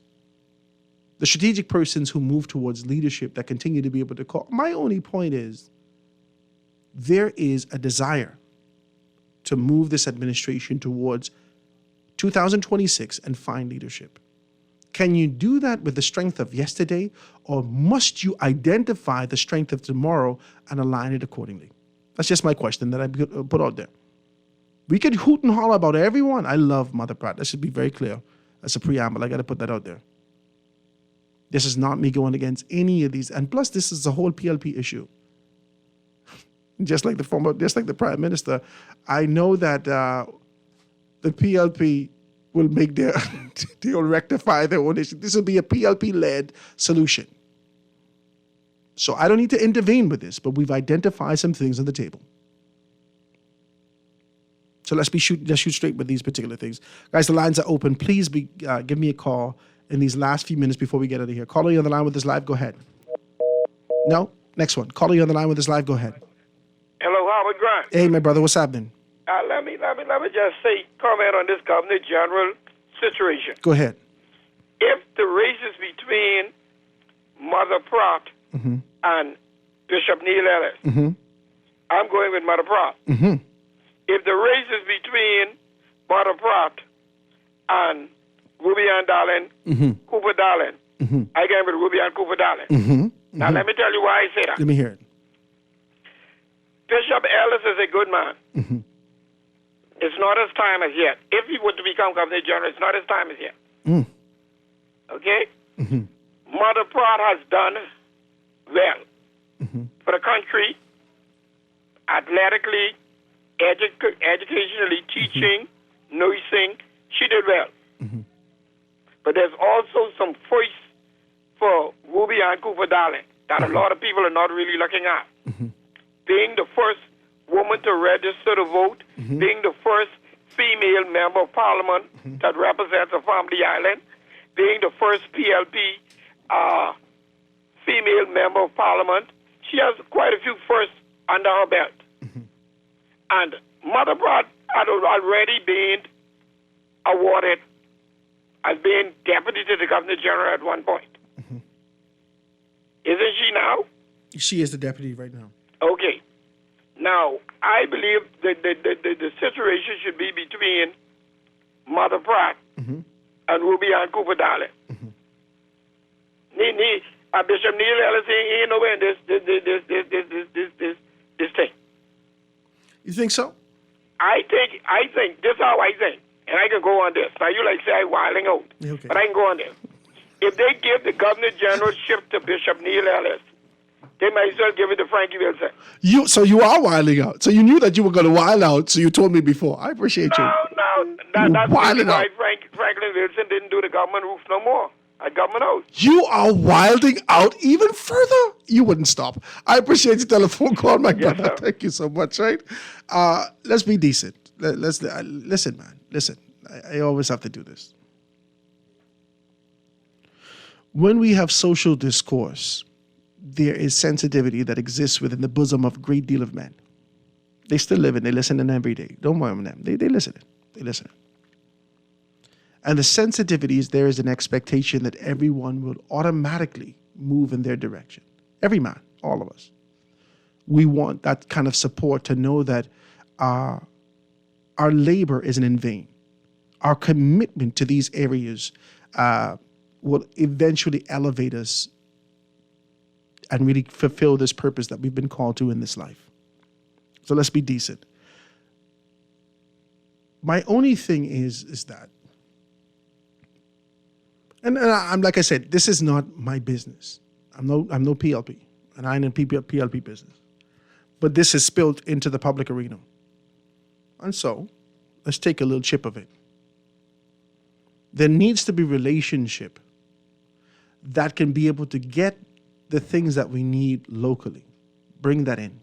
The strategic persons who move towards leadership that continue to be able to call. My only point is there is a desire to move this administration towards 2026 and find leadership. Can you do that with the strength of yesterday, or must you identify the strength of tomorrow and align it accordingly? That's just my question that I put out there. We could hoot and holler about everyone. I love Mother Pratt. That should be very clear. That's a preamble. I got to put that out there. This is not me going against any of these. And plus, this is a whole PLP issue. Just like the Prime Minister, I know that the PLP will make they'll rectify their own issue. This will be a PLP-led solution. So I don't need to intervene with this, but we've identified some things on the table. So let's shoot straight with these particular things. Guys, the lines are open. Please give me a call in these last few minutes before we get out of here. Caller, you on the line with this live, go ahead. No? Next one. Caller, you on the line with this live, go ahead. Hello, Howard Grant. Hey, my brother, what's happening? Let me just comment on this Governor General situation. Go ahead. If the races between Mother Pratt and Bishop Neil Ellis, I'm going with Mother Pratt. If the races between Mother Pratt and Ruby Ann Darling, Cooper Darling, I go with Ruby Ann Cooper Darling. Now, let me tell you why I say that. Let me hear it. Bishop Ellis is a good man. It's not his time as yet. If he were to become Governor General, it's not his time as yet. Okay? Mother Pratt has done well for the country, athletically, educationally, teaching, nursing. She did well. But there's also some voice for Ruby Ann Cooper Darling that a lot of people are not really looking at. Being the first woman to register to vote, being the first female member of parliament that represents a family island, being the first PLP female member of parliament. She has quite a few firsts under her belt. And Mother Pratt had already been awarded as being deputy to the Governor General at one point. Isn't she now? She is the deputy right now. Okay. Now, I believe that the situation should be between Mother Pratt and Ruby Ann Cooper Darling. Bishop Neil Ellis ain't nowhere in this thing. You think so? I think this is how I think, and I can go on this. Now you like say I'm wilding out, but I can go on this. If they give the Governor Generalship to Bishop Neil Ellis, they might as well give it to Frankie Wilson. So you are wilding out. So you knew that you were going to wild out, so you told me before. I appreciate you. No. That's why Franklin Wilson didn't do the government roof no more at Government House. You are wilding out even further. You wouldn't stop. I appreciate your telephone call, my brother. Sir. Thank you so much, right? Let's be decent. Listen, man. Listen. I always have to do this. When we have social discourse, there is sensitivity that exists within the bosom of a great deal of men. They still live it. They listen in every day. Don't worry about them. They listen it. They listen. And the sensitivities, there is an expectation that everyone will automatically move in their direction. Every man, all of us. We want that kind of support to know that our labor isn't in vain. Our commitment to these areas will eventually elevate us and really fulfill this purpose that we've been called to in this life. So let's be decent. My only thing is that, and I'm like I said, this is not my business. I'm no PLP, and I ain't in PLP business. But this is spilled into the public arena. And so, let's take a little chip of it. There needs to be relationship that can be able to get the things that we need locally, bring that in,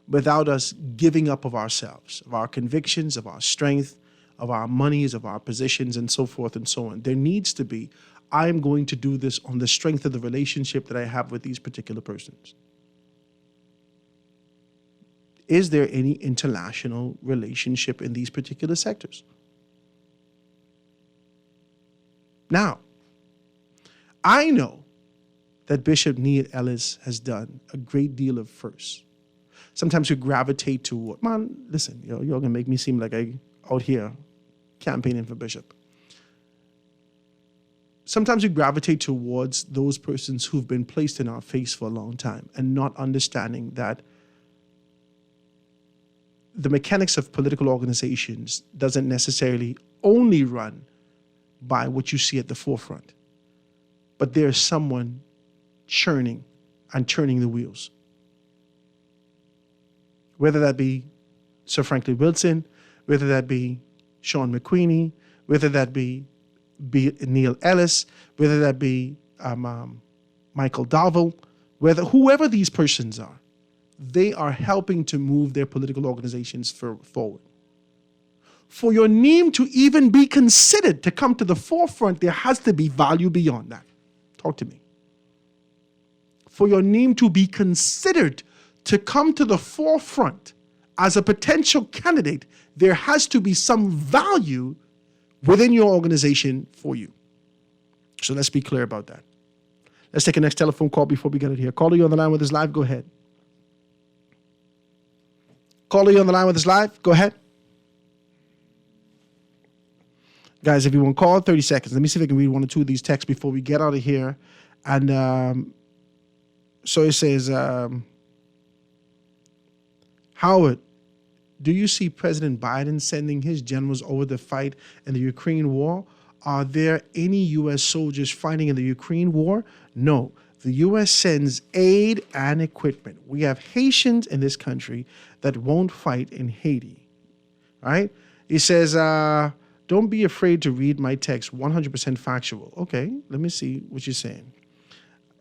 without us giving up of ourselves, of our convictions, of our strength, of our monies, of our positions, and so forth and so on. There needs to be, I am going to do this on the strength of the relationship that I have with these particular persons. Is there any international relationship in these particular sectors? Now, I know that Bishop Neil Ellis has done a great deal of firsts. Sometimes we gravitate to, man, listen, you're going to make me seem like I out here campaigning for Bishop. Sometimes we gravitate towards those persons who've been placed in our face for a long time and not understanding that the mechanics of political organizations doesn't necessarily only run by what you see at the forefront, but there's someone churning and turning the wheels. Whether that be Sir Franklin Wilson, whether that be Sean McQueenie, whether that be Neil Ellis, whether that be Michael Darville, whoever these persons are, they are helping to move their political organizations forward. For your name to even be considered to come to the forefront, there has to be value beyond that. Talk to me. For your name to be considered to come to the forefront as a potential candidate, there has to be some value within your organization for you. So let's be clear about that. Let's take a next telephone call before we get it here. Caller, you on the line with us live. Go ahead. Caller, you on the line with us live. Go ahead. Guys, if you want to call, 30 seconds. Let me see if I can read one or two of these texts before we get out of here. And so it says, Howard, do you see President Biden sending his generals over to fight in the Ukraine war? Are there any U.S. soldiers fighting in the Ukraine war? No. The U.S. sends aid and equipment. We have Haitians in this country that won't fight in Haiti. All right? He says, don't be afraid to read my text, 100% factual. Okay, let me see what you're saying.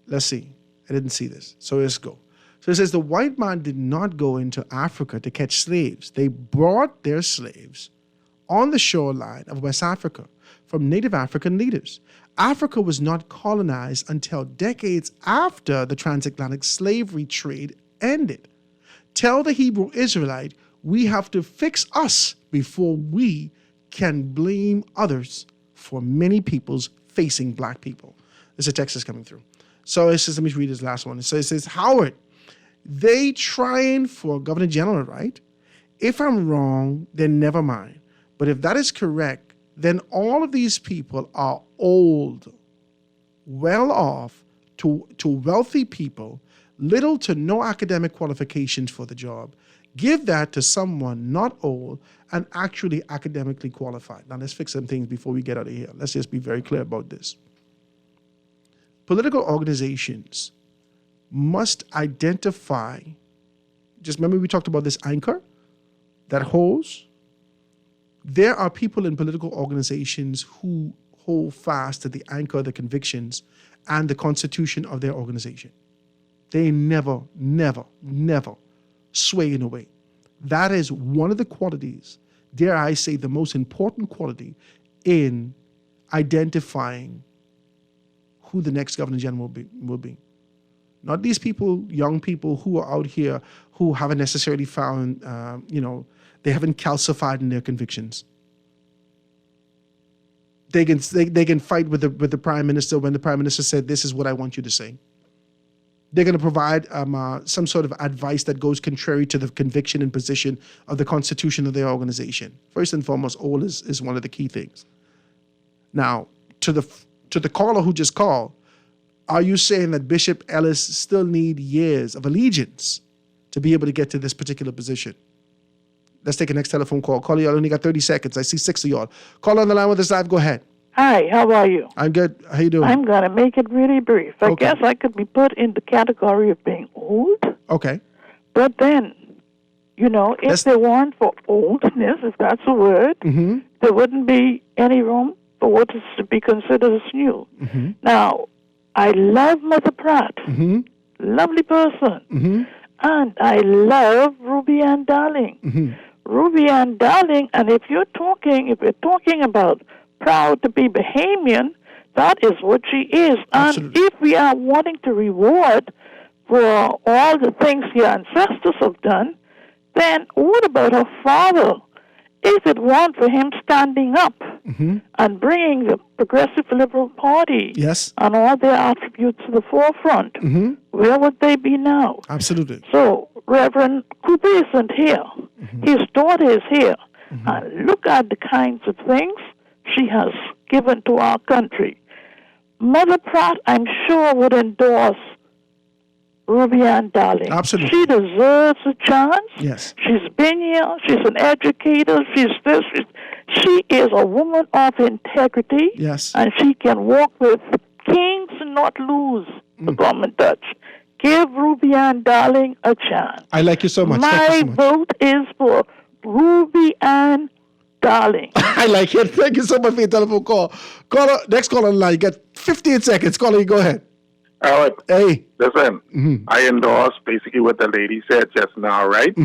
Let's see. I didn't see this. So let's go. So it says the white man did not go into Africa to catch slaves. They brought their slaves on the shoreline of West Africa from native African leaders. Africa was not colonized until decades after the transatlantic slavery trade ended. Tell the Hebrew Israelite, we have to fix us before we can blame others for many peoples facing black people. There's a text that's coming through. So it says, let me read this last one. So it says, Howard, they trying for Governor General, right? If I'm wrong, then never mind. But if that is correct, then all of these people are old, well off, to wealthy people, little to no academic qualifications for the job. Give that to someone not old and actually academically qualified. Now let's fix some things before we get out of here. Let's just be very clear about this. Political organizations must identify, just remember we talked about this anchor that holds. There are people in political organizations who hold fast to the anchor, the convictions, and the constitution of their organization. They never, never, never sway in a way. That is one of the qualities, dare I say, the most important quality in identifying who the next Governor General will be. Not these people, young people who are out here who haven't necessarily found, they haven't calcified in their convictions. they can fight with the prime minister when the prime minister said, "This is what I want you to say." They're going to provide some sort of advice that goes contrary to the conviction and position of the constitution of their organization. First and foremost, all is one of the key things. Now, to the caller who just called, are you saying that Bishop Ellis still need years of allegiance to be able to get to this particular position? Let's take a next telephone call. Caller, y'all only got 30 seconds. I see 6 of y'all. Call on the line with us live. Go ahead. Hi, how are you? I'm good. How you doing? I'm going to make it really brief. I guess I could be put in the category of being old. Okay. But then, if they weren't for oldness, if that's a word, there wouldn't be any room for what is to be considered as new. Now, I love Mother Pratt. Lovely person. And I love Ruby Ann Darling. Ruby Ann Darling, and if we're talking about proud to be Bahamian, that is what she is. And if we are wanting to reward for all the things your ancestors have done, then what about her father? If it weren't for him standing up and bringing the Progressive Liberal Party and all their attributes to the forefront, where would they be now? Absolutely. So, Reverend Cooper isn't here. His daughter is here. And look at the kinds of things she has given to our country. Mother Pratt, I'm sure, would endorse Ruby Ann Darling. Absolutely. She deserves a chance. Yes. She's been here. She's an educator. She's this. She is a woman of integrity. Yes. And she can walk with kings and not lose the common touch. Give Ruby Ann Darling a chance. I like you so much. Thank My you so much. vote is for Ruby Ann Darling. I like it. Thank you so much for your telephone call. Next call on the line. You got 15 seconds. Caller, you go ahead. All right. Hey. Listen, I endorse basically what the lady said just now, right?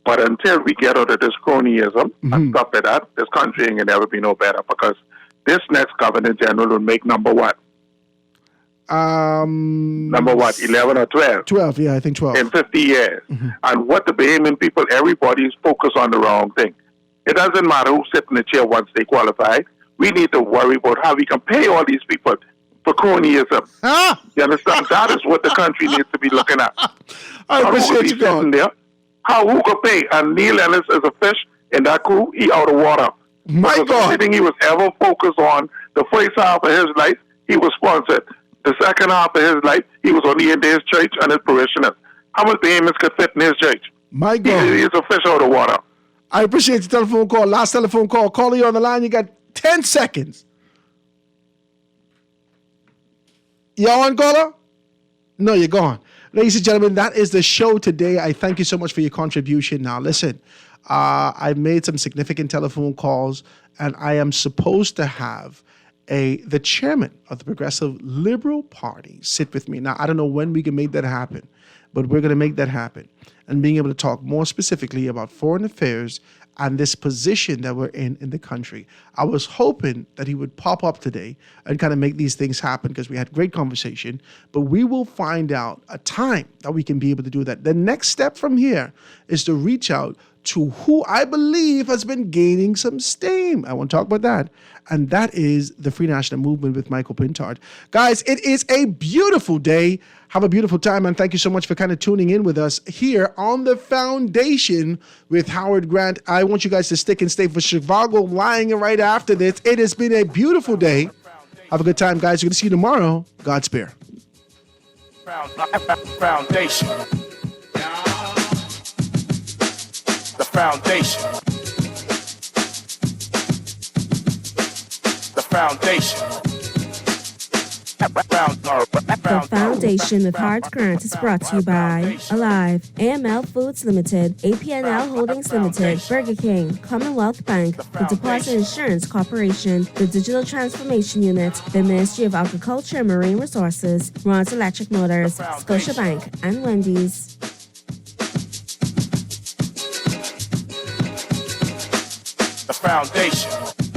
But until we get out of this cronyism and stuff like that, this country ain't gonna ever be no better because this next Governor General will make number what? Number what? 11 or 12? 12, yeah, I think 12. In 50 years. And what the Bahamian people, everybody's focused on the wrong thing. It doesn't matter who sits in the chair once they qualify. We need to worry about how we can pay all these people for cronyism. You understand? That is what the country needs to be looking at. I appreciate you going there. Who could pay? And Neil Ellis is a fish in that crew. He out of water. My because God. everything he was ever focused on, the first half of his life, he was sponsored. The second half of his life, he was only into his church and his parishioners. How much Bahamians could fit in his church? My God. He's a fish out of water. I appreciate the telephone call. Last telephone call. Caller, you on the line. You got 10 seconds. You on, caller? No, you're gone. Ladies and gentlemen, that is the show today. I thank you so much for your contribution. Now, listen, I've made some significant telephone calls, and I am supposed to have the chairman of the Progressive Liberal Party sit with me. Now, I don't know when we can make that happen, but we're going to make that happen. And being able to talk more specifically about foreign affairs and this position that we're in the country. I was hoping that he would pop up today and kind of make these things happen because we had great conversation, but we will find out a time that we can be able to do that. The next step from here is to reach out to who I believe has been gaining some steam. I want to talk about that. And that is the Free National Movement with Michael Pintard. Guys, it is a beautiful day. Have a beautiful time. And thank you so much for kind of tuning in with us here on The Foundation with Howard Grant. I want you guys to stick and stay for Chicago Lying right after this. It has been a beautiful day. Have a good time, guys. We're going to see you tomorrow. Godspeed. Foundation. The foundation. The foundation. The Foundation with Howard Grant is brought to you by Alive, AML Foods Limited, APNL Holdings Limited, Burger King, Commonwealth Bank, the Deposit Insurance Corporation, the Digital Transformation Unit, the Ministry of Agriculture and Marine Resources, Ron's Electric Motors, Scotiabank, and Wendy's. The foundation.